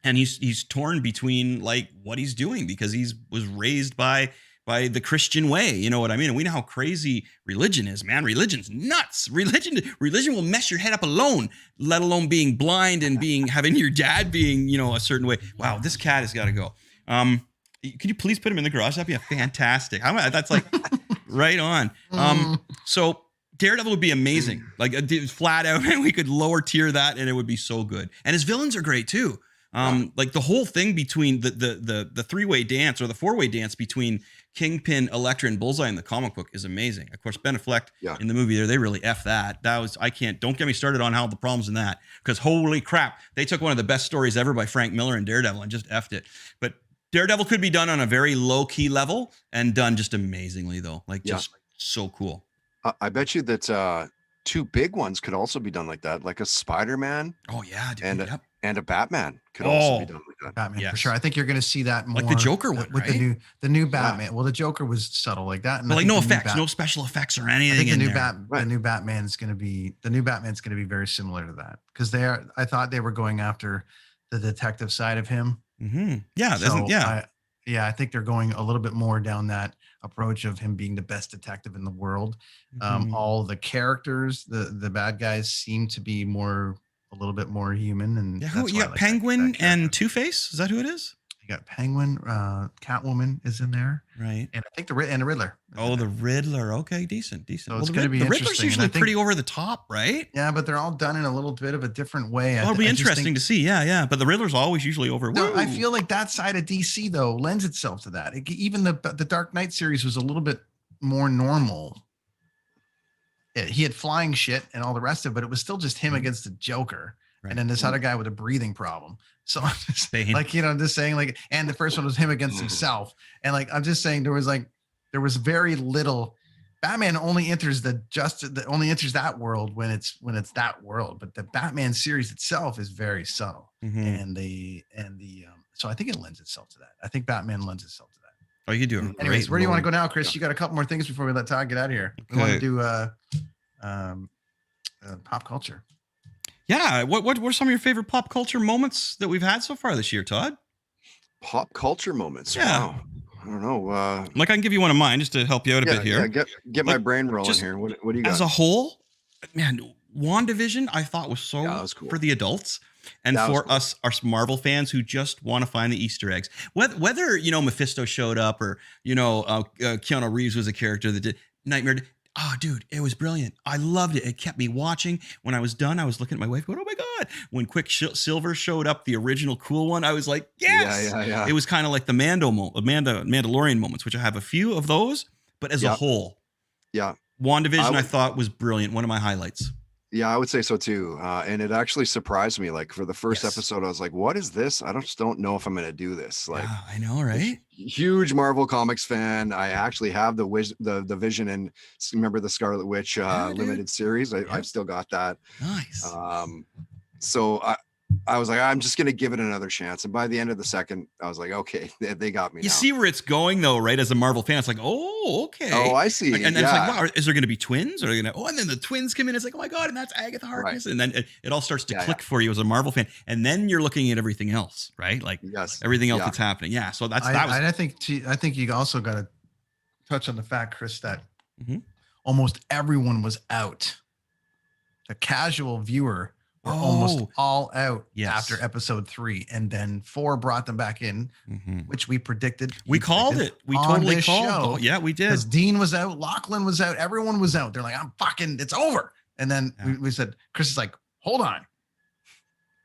And he's torn between like what he's doing because was raised by the Christian way. You know what I mean? And we know how crazy religion is, man. Religion's nuts. Religion will mess your head up alone, let alone being blind and having your dad being, a certain way. Wow, this cat has got to go. Could you please put him in the garage? That'd be fantastic. That's like right on. So Daredevil would be amazing. Like flat out, and we could lower tier that and it would be so good. And his villains are great too. Like the whole thing between the three-way dance or the four-way dance between Kingpin, Elektra, and Bullseye in the comic book is amazing. Of course, Ben Affleck in the movie there, they really F that. Don't get me started on how the problems in that, because holy crap, they took one of the best stories ever by Frank Miller and Daredevil and just F'd it. But Daredevil could be done on a very low-key level and done just amazingly though. Like just so cool. I bet you that two big ones could also be done like that, like a Spider-Man. Oh yeah, dude, and a Batman could also be done like that. Batman for sure. I think you're going to see that more like the Joker would, with right? the new Batman. Well, the Joker was subtle like that, and but like no effects, no special effects or anything. I think the new Batman's going to be very similar to that because I thought they were going after the detective side of him. Mm-hmm. Yeah, I think they're going a little bit more down that approach of him being the best detective in the world. All the characters, the bad guys seem to be a little bit more human. And you got Penguin and Two-Face. Is that who it is? You got Penguin, Catwoman is in there, right? And I think the Riddler. Oh, the Riddler. Okay, decent. So it's going to be the interesting. Riddler's usually pretty over the top, right? Yeah, but they're all done in a little bit of a different way. Well, it'll be interesting to see. Yeah. But the Riddler's always usually over. No, I feel like that side of DC though lends itself to that. Even the Dark Knight series was a little bit more normal. He had flying shit and all the rest of it, but it was still just him against the Joker. Right. And then this other guy with a breathing problem. So I'm just just saying like, and the first one was him against himself. And like, I'm just saying there was very little. Batman only enters that world when it's that world. But the Batman series itself is very subtle. And so I think it lends itself to that. I think Batman lends itself to that. Oh, you do. Anyways, where do you want to go now, Chris? You got a couple more things before we let Todd get out of here. We want to do pop culture. Yeah. What are some of your favorite pop culture moments that we've had so far this year, Todd? Pop culture moments. Yeah. Wow. I don't know. Like I can give you one of mine just to help you out a bit here. Yeah, get my brain rolling here. What do you got? As a whole, man, WandaVision, I thought was so Yeah, that was cool. for the adults. And That was for cool. us, our Marvel fans who just want to find the Easter eggs, whether Mephisto showed up or Keanu Reeves was a character that did Nightmare. Oh, dude, it was brilliant. I loved it. It kept me watching. When I was done, I was looking at my wife going, "Oh my god!" When Quicksilver showed up, the original cool one, I was like, "Yes!" Yeah. It was kind of like the Mandalorian moments, which I have a few of those, but as a whole, Yeah. WandaVision I thought was brilliant. One of my highlights. Yeah, I would say so too. And it actually surprised me. Like for the first episode, I was like, what is this? I just don't know if I'm going to do this. Like, yeah, I know, right? Huge Marvel Comics fan. I actually have the Vision and remember the Scarlet Witch limited series. I've still got that. Nice. So I was like, I'm just going to give it another chance. And by the end of the second, I was like, okay, they got me. You see where it's going though, right? As a Marvel fan, it's like, oh, okay. Oh, I see. And then it's like, wow, is there going to be twins? Or and then the twins come in. It's like, oh my god, and that's Agatha Harkness. Right. And then it all starts to click for you as a Marvel fan. And then you're looking at everything else, right? Like everything else that's happening. Yeah. So I think you also got to touch on the fact, Chris, that almost everyone was out. The casual viewer were almost all out after episode 3, and then 4 brought them back in, which we predicted. We called it. We totally called. Yeah, we did. Because Dean was out, Lachlan was out, everyone was out. They're like, it's over. And then we said, Chris is like, hold on,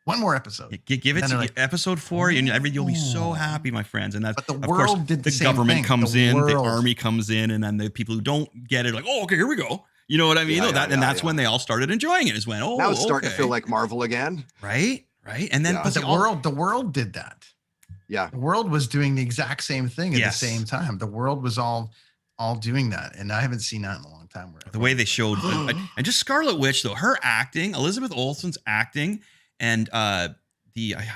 one more episode. Give it to like, episode 4, and you'll be so happy, my friends. And that's but the world course, did the same government thing. comes in, the army comes in, and then the people who don't get it are like, oh, okay, here we go. You know what I mean? That's when they all started enjoying it. Is when now it's starting to feel like Marvel again, right? And then but the world did that. Yeah, the world was doing the exact same thing at the same time. The world was all doing that, and I haven't seen that in a long time. The way they showed, and just Scarlet Witch though, her acting, Elizabeth Olsen's acting, and I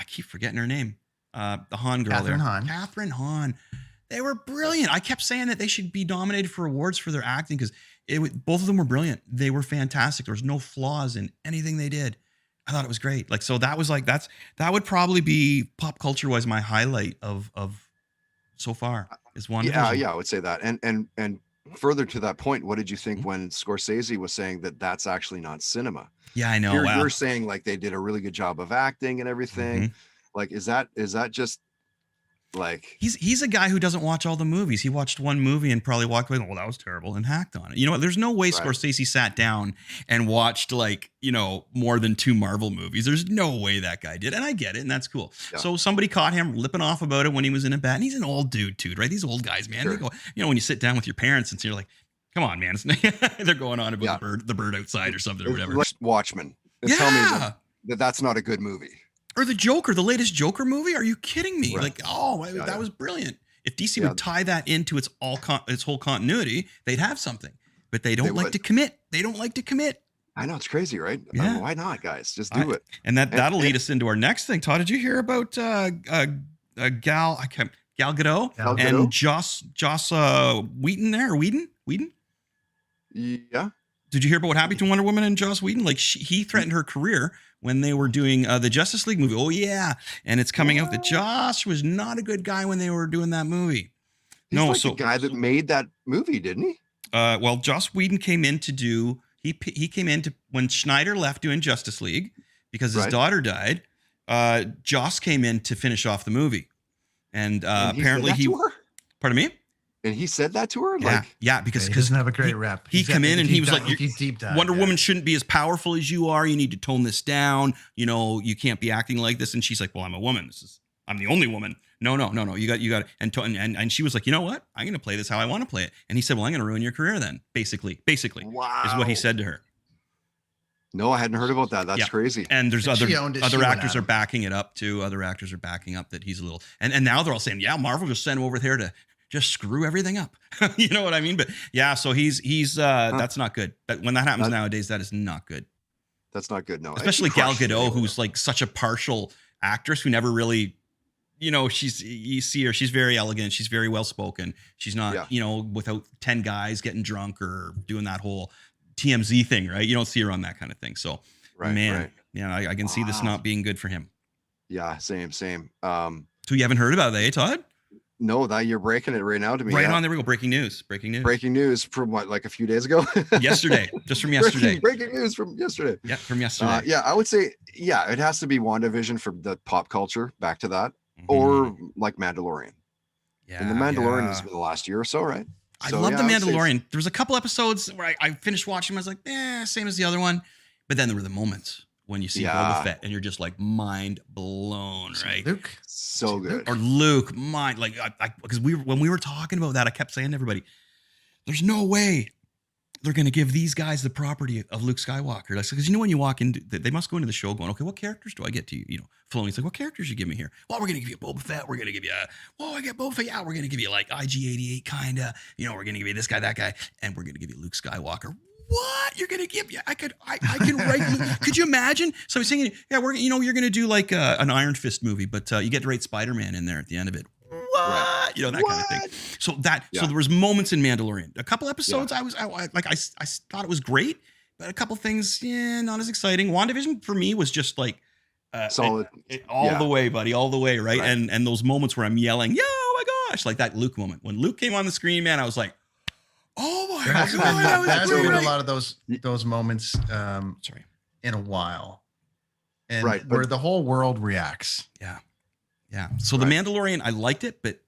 keep forgetting her name, the Han girl, Catherine Hahn. They were brilliant. I kept saying that they should be nominated for awards for their acting because both of them were brilliant. They were fantastic. There was no flaws in anything they did. I thought it was great. Like, so that was like, that would probably be pop culture wise my highlight of so far is one. Yeah, I would say that. And further to that point, what did you think when Scorsese was saying that that's actually not cinema? Yeah, I know. You're saying like they did a really good job of acting and everything. Like, is that just like he's a guy who doesn't watch all the movies. He watched one movie and probably walked away, that was terrible, and hacked on it. You know what? There's no way Scorsese sat down and watched more than 2 Marvel movies. There's no way that guy did. And I get it, and that's cool. Yeah. So somebody caught him lipping off about it when he was in a bat. And he's an old dude too, right? These old guys, man. They go, when you sit down with your parents and you're like, come on, man. They're going on about the bird outside or something or whatever. Watchmen. Tell me that's not a good movie. Or the Joker, the latest Joker movie? Are you kidding me? Right. Like, that was brilliant. If DC would tie that into its whole continuity, they'd have something. But they don't like to commit. They don't like to commit. I know, it's crazy, right? Yeah. Why not, guys? Just do it. And that'll lead us into our next thing. Todd, did you hear about Gal Gadot and Joss Whedon there? Or Whedon? Yeah. Did you hear about what happened to Wonder Woman and Joss Whedon? Like he threatened her career when they were doing the Justice League movie. Oh yeah, and it's coming out that Joss was not a good guy when they were doing that movie. He's the guy that made that movie, didn't he? Well, Joss Whedon came in to do. He came in to when Schneider left doing Justice League because his daughter died. Joss came in to finish off the movie, and apparently he. Pardon me. And he said that to her? Because he doesn't have a great rep. He come in and he was like, dive, Wonder Woman shouldn't be as powerful as you are. You need to tone this down. You can't be acting like this. And she's like, well, I'm a woman. I'm the only woman. No. You got and she was like, you know what? I'm going to play this how I want to play it. And he said, well, I'm going to ruin your career then. Basically, wow. Is what he said to her. No, I hadn't heard about that. That's crazy. And there's other actors are backing it up too. Other actors are backing up that he's a little, and now they're all saying, yeah, Marvel just sent him over there to just screw everything up. You know what I mean? But yeah, so he's that's not good. When that happens nowadays, that is not good. That's not good. No, especially Gal Gadot, who's like such a partial actress who never really, you see her, she's very elegant. She's very well spoken. She's not, without 10 guys getting drunk or doing that whole TMZ thing, right? You don't see her on that kind of thing. So I can see this not being good for him. Yeah. Same. So you haven't heard about it, Todd? No, that you're breaking it right now to me. Right on, there we go. Breaking news. Breaking news. Breaking news from what, like a few days ago? Yesterday, just from yesterday. Breaking news from yesterday. Yeah, from yesterday. Yeah, I would say, yeah, it has to be WandaVision for the pop culture, back to that, or like Mandalorian. Yeah, and the Mandalorian has been the last year or so, right? I So, love yeah, the I would say Mandalorian. There was a couple episodes where I finished watching them. I was like, same as the other one. But then there were the moments when you see Boba Fett and you're just like mind blown, right? Luke, so good. Or Luke, like, because when we were talking about that, I kept saying to everybody, there's no way they're going to give these guys the property of Luke Skywalker. Because when you walk in, they must go into the show going, okay, what characters do I get to, flowing? It's like, what characters you give me here? Well, we're going to give you Boba Fett. We're going to give you, I get Boba Fett. Yeah, we're going to give you like IG-88 kind of, we're going to give you this guy, that guy, and we're going to give you Luke Skywalker. What? You're going to give you, I can write, could you imagine? So I'm saying, yeah, you're going to do like an Iron Fist movie, but you get to write Spider-Man in there at the end of it. What? Right. That kind of thing. So so there was moments in Mandalorian. A couple episodes I thought it was great, but a couple things, not as exciting. WandaVision for me was just like solid all the way, buddy, all the way, right? And those moments where I'm yelling, "Yo, oh my gosh!" Like that Luke moment when Luke came on the screen, man, I was like, "Oh my god!" There hasn't been a lot of those moments in a while, and where the whole world reacts. Yeah. So the Mandalorian, I liked it, but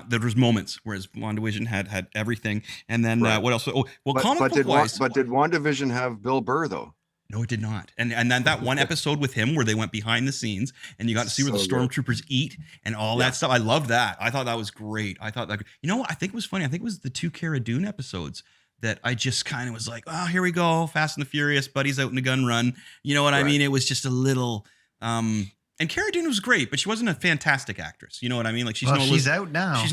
there was moments, whereas WandaVision had everything. And then what else? Oh, well, comic book wise. But did WandaVision have Bill Burr though? No, it did not. And then that one episode with him where they went behind the scenes and you got to see where the stormtroopers eat and all that stuff. I loved that. I thought that was great. I thought that, what I think was funny. I think it was the 2 Cara Dune episodes that I just kind of was like, oh, here we go. Fast and the Furious, buddy's out in a gun run. You know what I mean? It was just a little, and Cara Dune was great, but she wasn't a fantastic actress. You know what I mean? Like she's out now. She's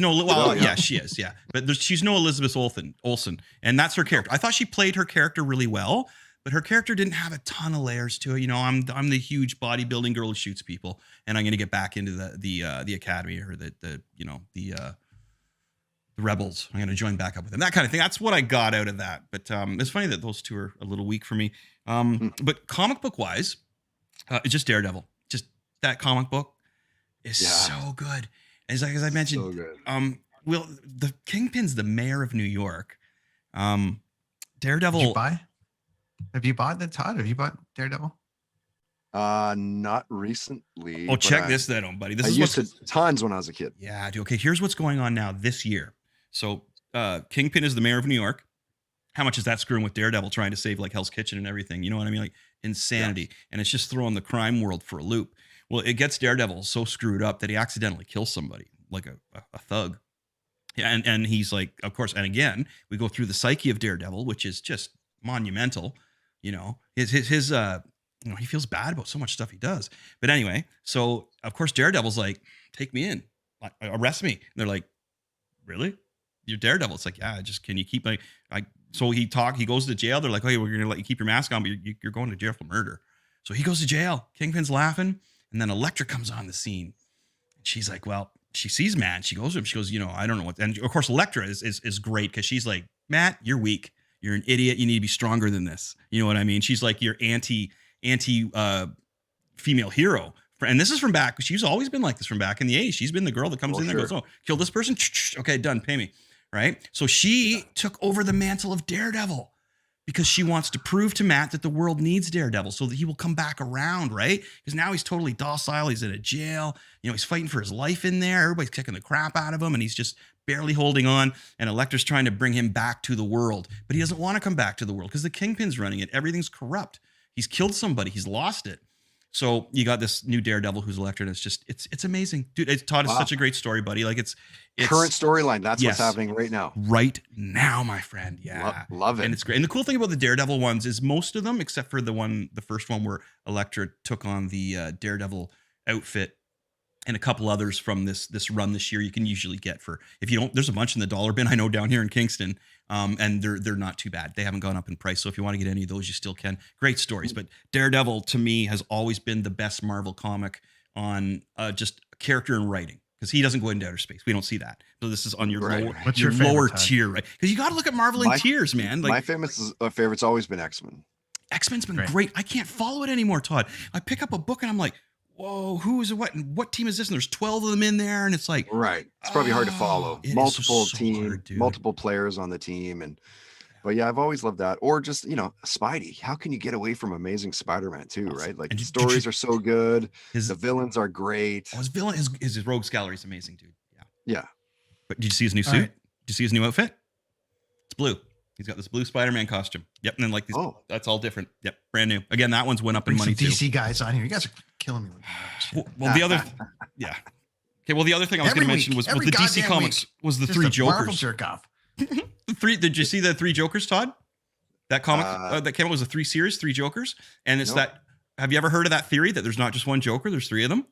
she is. Yeah, but she's no Elizabeth Olsen, and that's her character. I thought she played her character really well, but her character didn't have a ton of layers to it. I'm the huge bodybuilding girl who shoots people, and I'm going to get back into the academy or the rebels. I'm going to join back up with them. That kind of thing. That's what I got out of that. But it's funny that those two are a little weak for me. But comic book wise, it's just Daredevil. That comic book is so good. As I mentioned, so good. The Kingpin's the mayor of New York. Daredevil. Did you buy? Have you bought the Todd? Have you bought Daredevil? Not recently. Oh, check this then on, buddy. I used to tons when I was a kid. Yeah. Okay. Here's what's going on now this year. So Kingpin is the mayor of New York. How much is that screwing with Daredevil trying to save like Hell's Kitchen and everything? You know what I mean? Like insanity. And it's just throwing the crime world for a loop. Well, it gets Daredevil so screwed up that he accidentally kills somebody, like a thug. Yeah, and he's like, of course, and again, we go through the psyche of Daredevil, which is just monumental. His he feels bad about so much stuff he does. But anyway, so of course Daredevil's like, take me in, arrest me. And they're like, really? You're Daredevil? It's like, yeah, just can you keep so he goes to jail. They're like, okay, we're gonna let you keep your mask on, but you're going to jail for murder. So he goes to jail. Kingpin's laughing. And then Elektra comes on the scene. And she's like, well, she sees Matt. She goes to him. She goes, I don't know what. And of course, Elektra is great because she's like, Matt, you're weak. You're an idiot. You need to be stronger than this. You know what I mean? She's like your anti female hero. And this is from back. She's always been like this from back in the 80s. She's been the girl that comes in and goes, oh, kill this person. Okay, done. Pay me. Right. So she took over the mantle of Daredevil, because she wants to prove to Matt that the world needs Daredevil so that he will come back around, right? Because now he's totally docile. He's in a jail. He's fighting for his life in there. Everybody's kicking the crap out of him, and he's just barely holding on. And Elektra's trying to bring him back to the world. But he doesn't want to come back to the world because the Kingpin's running it. Everything's corrupt. He's killed somebody. He's lost it. So you got this new Daredevil who's Elektra, and it's amazing. Dude, Todd is such a great story, buddy. Like it's current storyline. That's what's happening right now. Right now, my friend. Yeah. Love it. And it's great. And the cool thing about the Daredevil ones is most of them, except for the first one where Elektra took on the Daredevil outfit, and a couple others from this run this year, you can usually get for, if you don't, there's a bunch in the dollar bin, I know, down here in Kingston. And they're not too bad. They haven't gone up in price. So if you want to get any of those, you still can. Great stories. But Daredevil to me has always been the best Marvel comic on just character and writing, because he doesn't go into outer space. We don't see that. So this is on your lower, What's your favorite lower type? tier, right? Because you got to look at Marvel in tiers, man. Like my favorite's always been X-Men. X-Men's been great. I can't follow it anymore, Todd. I pick up a book and I'm like, whoa, who's what team is this? And there's 12 of them in there, and it's like, Right. It's probably hard to follow. it is Multiple so team, hard, dude. multiple players on the team. But yeah, I've always loved that. Or just, Spidey. How can you get away from Amazing Spider-Man too, right? Like And the stories are so good. His The villains are great. his villain, his rogues gallery is amazing, dude. Yeah. Yeah. But did you see his new suit? right. Did you see his new outfit? It's blue. He's got this blue Spider-Man costume. Yep. And then like these, that's all different. Yep. Brand new. Again, that one's went up in Bring money some too. DC guys on here. You guys are killing me with that. Well, the other, yeah. Okay. Well, the other thing I was going to mention was every with the DC goddamn Comics was the Just three a Marvel Jokers. jerk off. Did you see the three Jokers, Todd? That comic that came out was a 3 series, 3 Jokers. And it's that, have you ever heard of that theory that there's not just one Joker, there's 3 of them?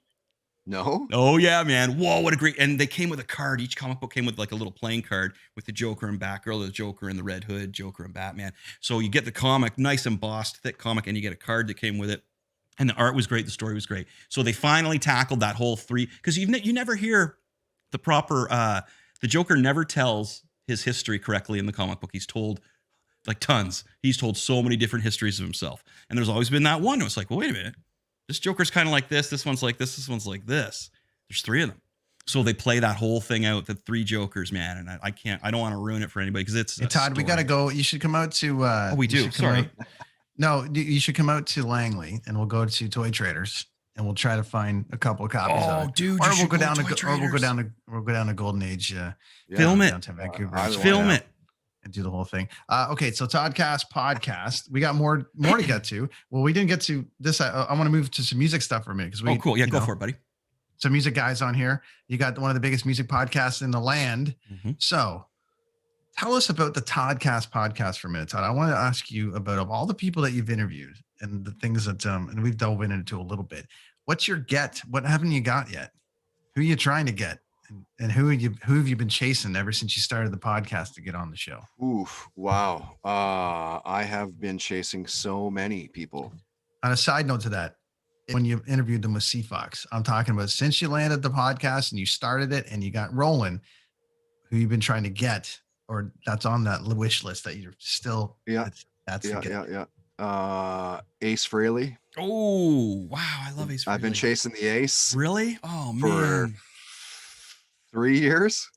No. Oh yeah, man. Whoa, what a great, and they came with a card. Each comic book came with like a little playing card with the Joker and Batgirl, the Joker and the Red Hood, Joker and Batman. So you get the comic, nice embossed, thick comic, and you get a card that came with it. And the art was great, the story was great. So they finally tackled that whole 3, because you never hear the proper the Joker never tells his history correctly in the comic book. He's told like tons. He's told so many different histories of himself. And there's always been that one. It's like, well, wait a minute. This Joker's kind of like this one's like this one's like this. There's 3 of them. So they play that whole thing out, the 3 Jokers, man. And I don't want to ruin it for anybody because it's Hey, Todd, we got to go. You should come out to. We do. Sorry. No, you should come out to Langley and we'll go to Toy Traders and we'll try to find a couple of copies of it. Dude, Or we'll go down to Golden Age. Film it. Downtown Vancouver. Film it. And do the whole thing. Okay, so Toddcast podcast. We got more to get to. Well, we didn't get to this. I want to move to some music stuff for a minute because we. Oh, cool. Yeah, go for it, buddy. Some music guys on here. You got one of the biggest music podcasts in the land. Mm-hmm. So, tell us about the Toddcast podcast for a minute, Todd. I want to ask you about of all the people that you've interviewed and the things that and we've dove into a little bit. What's your get? What haven't you got yet? Who are you trying to get? And who have you been chasing ever since you started the podcast to get on the show? Oof. Wow. I have been chasing so many people. On a side note to that, when you interviewed them with C Fox, I'm talking about since you landed the podcast and you started it and you got rolling, who you've been trying to get, or that's on that wish list that you're still. That's Ace Frehley. Oh, wow. I love Ace Frehley. I've been chasing the Ace. Really? Oh, man. For 3 years.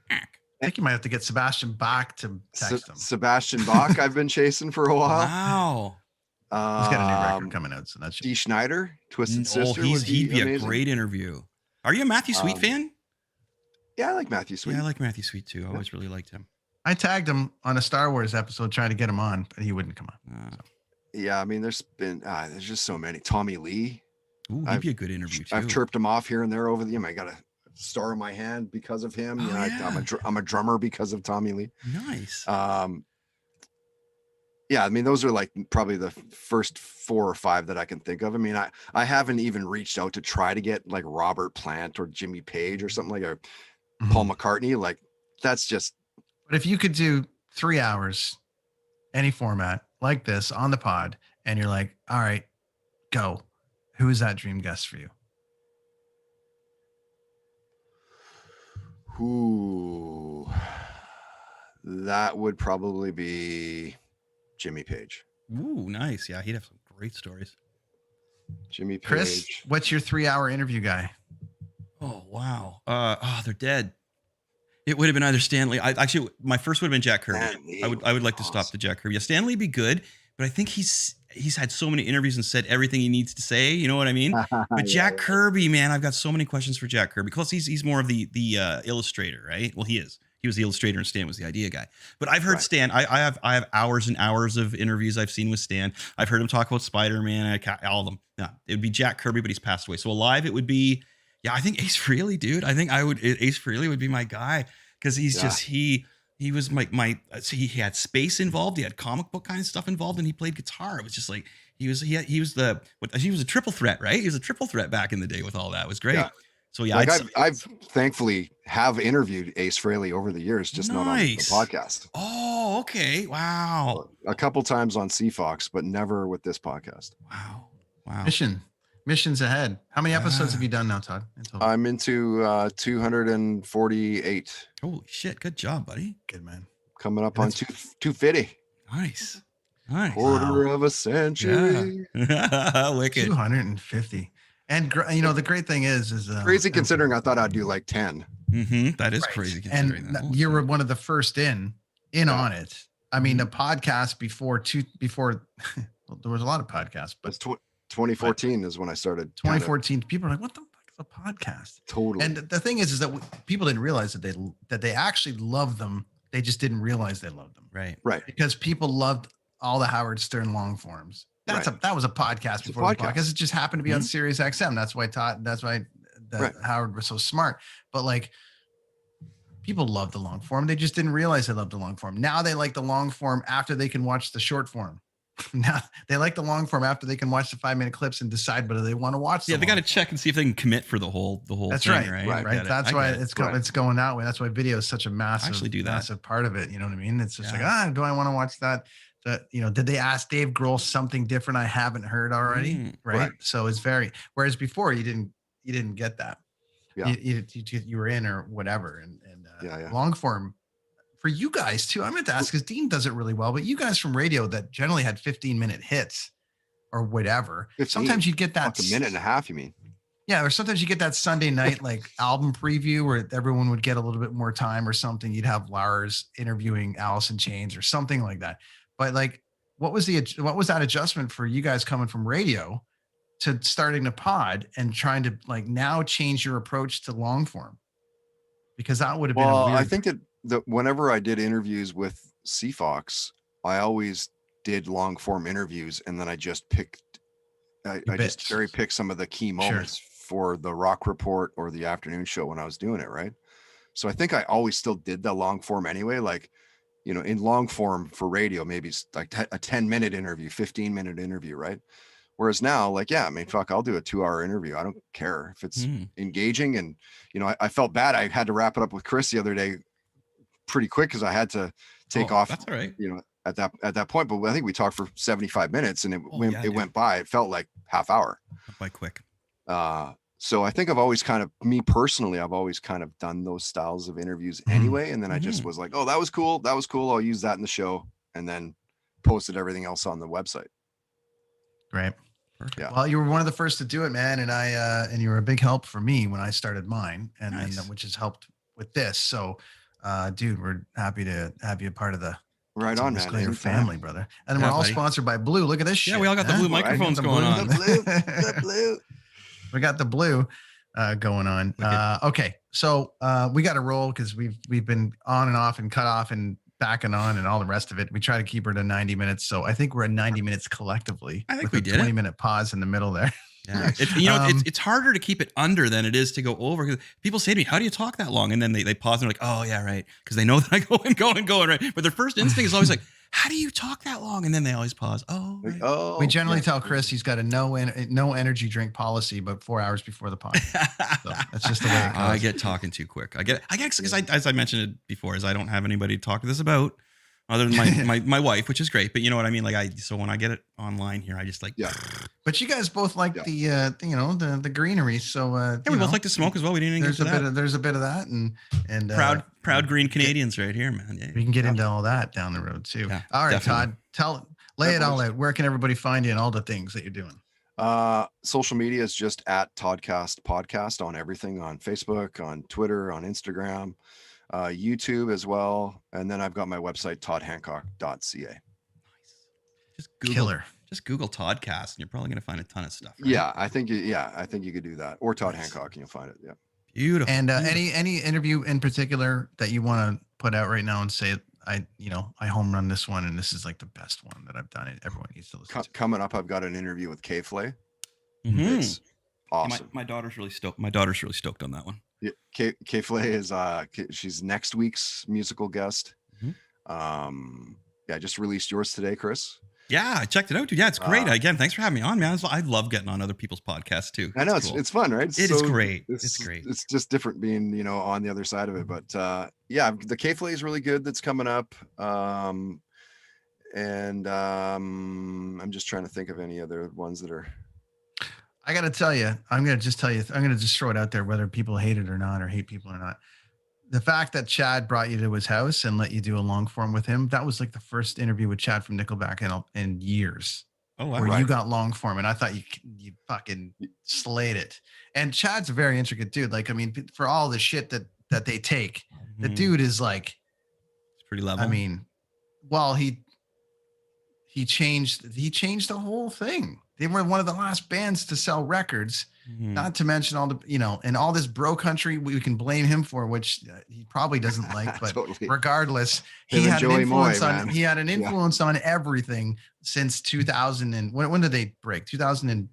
I think you might have to get Sebastian Bach to text him. Sebastian Bach, I've been chasing for a while. Wow. He's got a new record coming out, so that's Dee Schneider, Twisted Sister. He'd be amazing? a great interview. Are you a Matthew Sweet fan? Yeah, I like Matthew Sweet. Yeah, I like Matthew Sweet too. I always really liked him. I tagged him on a Star Wars episode trying to get him on, but he wouldn't come on. Yeah, I mean, there's just so many. Tommy Lee. Ooh, he'd be a good interview too. I've chirped him off here and there over the year. I got a star in my hand because of him. I'm a drummer because of Tommy Lee. Nice. Yeah, I mean, those are like probably the first 4 or 5 that I can think of. I mean, I haven't even reached out to try to get like Robert Plant or Jimmy Page or something like a Paul McCartney. Like that's just. But if you could do 3 hours, any format like this on the pod, and you're like, all right, go. Who is that dream guest for you? Ooh, that would probably be Jimmy Page. Ooh, nice. Yeah, he'd have some great stories. Jimmy Page. Chris, what's your 3-hour interview guy? Oh, wow. They're dead. It would have been either Stanley. Actually, my first would have been Jack Kirby. I would like to stop the Jack Kirby. Yeah, Stanley would be good, but I think he's had so many interviews and said everything he needs to say. You know what I mean? But Jack Kirby, man, I've got so many questions for Jack Kirby because he's more of the illustrator, right? Well, he is. He was the illustrator and Stan was the idea guy. But I've heard Stan. I have hours and hours of interviews I've seen with Stan. I've heard him talk about Spider-Man. All of them. Yeah, it would be Jack Kirby, but he's passed away. So alive, it would be. Yeah, I think Ace Frehley, dude. I think Ace Frehley would be my guy because he's just he was my he had space involved. He had comic book kind of stuff involved, and he played guitar. It was just like he was a triple threat, right? He was a triple threat back in the day with all that. It was great. Yeah. So yeah, like I've thankfully have interviewed Ace Frehley over the years, just not on the podcast. Oh, okay. Wow. A couple times on CFox, but never with this podcast. Wow. Missions ahead. How many episodes have you done now, Todd? I'm into 248. Holy shit. Good job, buddy. Good, man. Coming up on 250. Nice. Quarter of a century. Yeah. Wicked. 250. And the great thing is Crazy considering I thought I'd do like 10. That is crazy considering and that. you were one of the first in on it. I mean, the Mm-hmm. podcast before well, there was a lot of podcasts, but It's 2014 is when I started. 2014, people are like, what the fuck is a podcast? Totally. And the thing is that people didn't realize that they actually loved them. They just didn't realize they loved them. Right. Because people loved all the Howard Stern long forms. That was a podcast before the podcast. It just happened to be on Sirius XM. That's why Howard was so smart. But like, people love the long form. They just didn't realize they loved the long form. Now they like the long form after they can watch the short form. Now they like the long form after they can watch the 5-minute clips and decide whether they want to watch. Yeah, they got to check and see if they can commit for the whole. That's thing, right. That's why it's going that way. That's why video is such a massive part of it. You know what I mean? It's just like, do I want to watch that? Did they ask Dave Grohl something different I haven't heard already? Right. So it's whereas before you didn't get that. Yeah. You were in or whatever. And yeah. Long form for you guys too. I meant to ask because Dean does it really well, but you guys from radio that generally had 15-minute hits or whatever. 15, sometimes you'd get that a minute and a half, you mean? Yeah, or sometimes you get that Sunday night like album preview where everyone would get a little bit more time or something. You'd have Lars interviewing Alice in Chains or something like that. But like, what was that adjustment for you guys coming from radio to starting the pod and trying to like now change your approach to long form? Because that would have been I think that whenever I did interviews with CFox, I always did long form interviews, and then I just just cherry picked some of the key moments for the Rock Report or the afternoon show when I was doing it, right? So I think I always still did the long form anyway, like, in long form for radio, maybe it's like a 10-minute interview, 15-minute interview, right? Whereas now, like, yeah, I mean, fuck, I'll do a 2-hour interview. I don't care if it's engaging. And, I felt bad. I had to wrap it up with Chris the other day pretty quick because I had to take off, that's all right. At that point. But I think we talked for 75 minutes and it went by. It felt like half hour. By quick. So I think I've always I've always kind of done those styles of interviews anyway. And then I just was like, oh, that was cool. I'll use that in the show. And then posted everything else on the website. Great. Perfect. Yeah. Well, you were one of the first to do it, man. And and you were a big help for me when I started mine and which has helped with this. So, dude, we're happy to have you a part of the Right on, man. Family, brother. And we're all sponsored by Blue. Look at this shit. Yeah, we all got the blue microphones going on. The blue. We got the blue going on. Okay. So we got to roll because we've been on and off and cut off and back and on and all the rest of it. We try to keep her to 90 minutes. So I think we're at 90 minutes collectively. I think we did 20-minute pause in the middle there. Yeah. It's harder to keep it under than it is to go over. Because people say to me, how do you talk that long? And then they pause and they're like, oh, yeah, right. Because they know that I go and go and go, right? But their first instinct is always like, how do you talk that long? And then they always pause. Oh, right. We generally tell Chris he's got a no energy drink policy, but 4 hours before the pod. So that's just the way it goes. I get talking too quick. I get because as I mentioned it before, is I don't have anybody to talk to this about other than my wife, which is great. But you know what I mean? Like so when I get it online here, I just like, But you guys both like the greenery. So we both like to smoke as well. We didn't even get to that. There's a bit of that and proud green Canadians right here, man. Yeah. We can get into all that down the road too. Yeah, all right, definitely. Todd, lay it all out. Where can everybody find you and all the things that you're doing? Social media is just at Toddcast Podcast on everything, on Facebook, on Twitter, on Instagram, YouTube as well. And then I've got my website, toddhancock.ca. Just Google Toddcast and you're probably going to find a ton of stuff. Right? Yeah, I think you could do that, or Todd Hancock and you'll find it. Yeah. Beautiful. And any interview in particular that you want to put out right now and say, I home run this one and this is like the best one that I've done. And everyone needs to listen to. Coming up, I've got an interview with K-Flay. It's awesome. My daughter's really stoked. My daughter's really stoked on that one. Yeah, K-Flay is she's next week's musical guest. I just released yours today, Chris. Yeah, I checked it out, dude. Yeah, it's great. Again, thanks for having me on, man. I love getting on other people's podcasts too. I know cool. it's fun, right? It is great. It's great. It's just different being, on the other side of it. But the K-Flay is really good. That's coming up. I'm just trying to think of any other ones that are. I got to tell you, I'm going to just throw it out there, whether people hate it or not, or hate people or not. The fact that Chad brought you to his house and let you do a long form with him, that was like the first interview with Chad from Nickelback in years. Oh, wow. where Right. you got long form, and I thought you fucking slayed it. And Chad's a very intricate dude. Like, I mean, for all the shit that they take, the Mhm. dude is like, It's pretty level. I mean, well, he changed the whole thing. They were one of the last bands to sell records. Mhm. Not to mention all the, and all this bro country we can blame him for, which he probably doesn't like. But Totally. regardless, Him he and had an Joey influence Moy, on man. he had an Yeah. influence on everything since 2000. And when did they break? 2000 and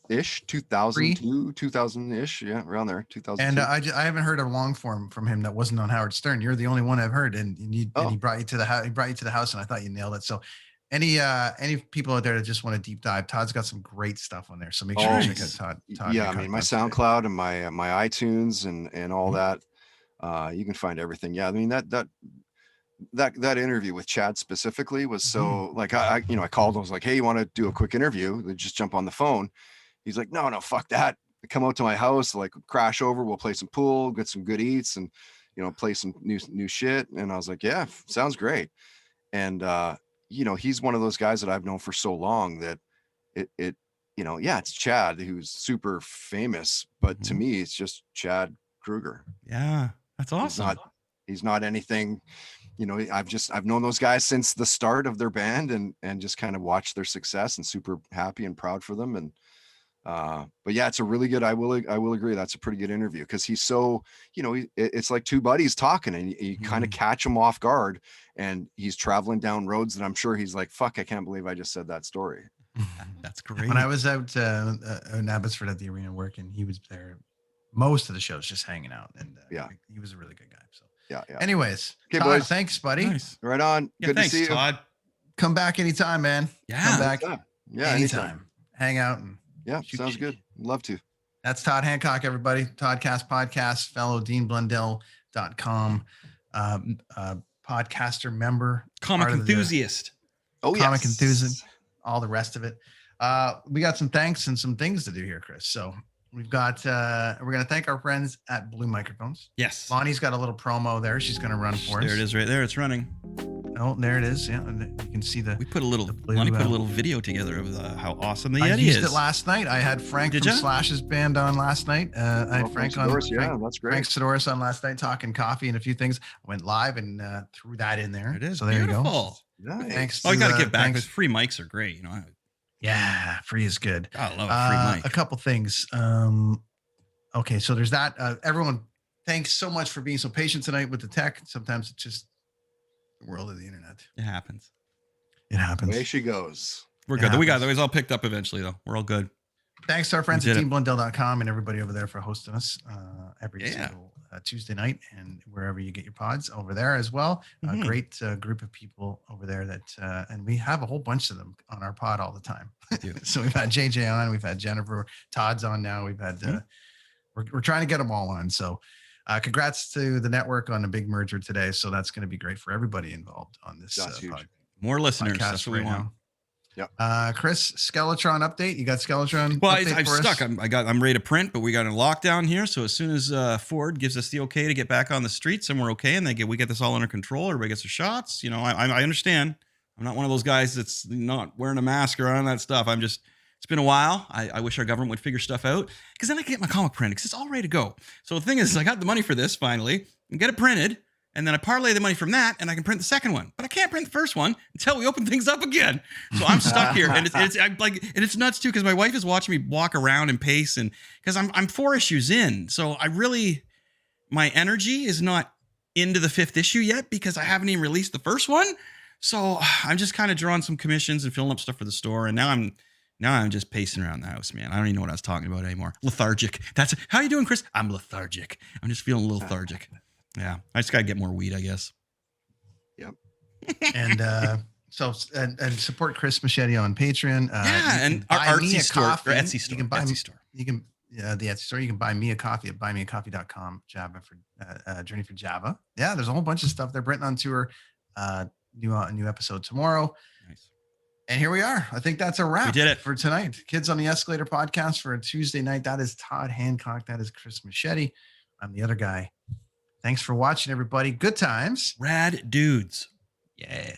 Ish, 2002, 2000-ish. Yeah, around there, 2002. and I haven't heard a long form from him that wasn't on Howard Stern. You're the only one I've heard, and he brought you to the house. He brought you to the house, and I thought you nailed it. So, any people out there that just want to deep dive, Todd's got some great stuff on there. So make sure you check out Todd. Yeah, I mean, my SoundCloud and my iTunes and all that. You can find everything. Yeah, I mean that interview with Chad specifically was so like I called him. I was like, hey, you want to do a quick interview? They just jump on the phone. He's like, no, fuck that. Come out to my house, like crash over. We'll play some pool, get some good eats, and play some new shit. And I was like, yeah, sounds great. And he's one of those guys that I've known for so long that it's Chad who's super famous, but to me, it's just Chad Kruger. Yeah, that's awesome. He's not anything. I've known those guys since the start of their band and just kind of watched their success and super happy and proud for them. And but yeah, it's a really good, I will agree, that's a pretty good interview because he's so, it's like two buddies talking and you kind of catch him off guard, and he's traveling down roads that I'm sure he's like, fuck, I can't believe I just said that story. That's great. When I was out in Abbotsford at the arena working, he was there most of the shows just hanging out, and he was a really good guy. So yeah. Anyways, okay, Todd, boys. Thanks, buddy. Nice. Right on. Yeah, Good thanks, to see you, Todd. Come back anytime, man. Yeah. Come back anytime. Hang out and Sounds good. Love to. That's Todd Hancock, everybody. Toddcast podcast, fellow DeanBlundell.com podcaster member, comic enthusiast. Comic enthusiast, all the rest of it. We got some thanks and some things to do here, Chris. So we've got we're gonna thank our friends at Blue Microphones. Yes. Bonnie's got a little promo there. She's gonna run for us. There it is, right there. It's running. Oh, there it is. Yeah, and you can see we put a little. Lonnie put a little video together of how awesome the Yeti is. I used it last night. I had Frank from Slash's band on last night. I had Frank on. That's great. Frank Sidoris on last night, talking coffee and a few things. I went live and threw that in there. It is. So there beautiful. You go. Nice. Thanks. You got to get back because free mics are great. Yeah, free is good. I love a free mic. A couple things. Okay, so there's that. Everyone, thanks so much for being so patient tonight with the tech. Sometimes it's just the world of the internet. It happens. It happens. Away she goes. We're good. We got it was all picked up eventually, though. We're all good. Thanks to our friends at DeanBlundell.com and everybody over there for hosting us every single Tuesday night and wherever you get your pods over there as well. A great group of people over there that, and we have a whole bunch of them on our pod all the time. So we've had JJ on, we've had Jennifer, Todd's on now. We've had, we're trying to get them all on. So congrats to the network on a big merger today. So that's going to be great for everybody involved on this. More listeners. That's what we want. Yep. Chris, Skeletron update. You got Skeletron? Well, I'm stuck. I'm ready to print, but we got a lockdown here. So as soon as Ford gives us the okay to get back on the streets and we're okay, and we get this all under control, everybody gets their shots. I understand. I'm not one of those guys that's not wearing a mask or on that stuff. It's been a while. I wish our government would figure stuff out because then I can get my comic printed because it's all ready to go. So the thing is, I got the money for this finally and get it printed. And then I parlay the money from that and I can print the second one, but I can't print the first one until we open things up again. So I'm stuck here, and it's nuts too because my wife is watching me walk around and pace, and because I'm 4 issues in, so my energy is not into the 5th issue yet because I haven't even released the first one. So I'm just kind of drawing some commissions and filling up stuff for the store, and now I'm just pacing around the house, man. I don't even know what I was talking about anymore. Lethargic. That's how you doing, Chris? I'm lethargic. I'm just feeling a little lethargic. Yeah, I just gotta get more weed, I guess. Yep. And so support Chris Machete on Patreon. And our Etsy store, or Etsy store. You can buy Etsy store. You can the Etsy store. You can buy me a coffee at buymeacoffee.com. Java for Journey for Java. Yeah, there's a whole bunch of stuff. They're Britain on tour. New episode tomorrow. Nice. And here we are. I think that's a wrap. We did it for tonight. Kids on the Escalator podcast for a Tuesday night. That is Todd Hancock. That is Chris Machete. I'm the other guy. Thanks for watching, everybody. Good times. Rad dudes. Yeah.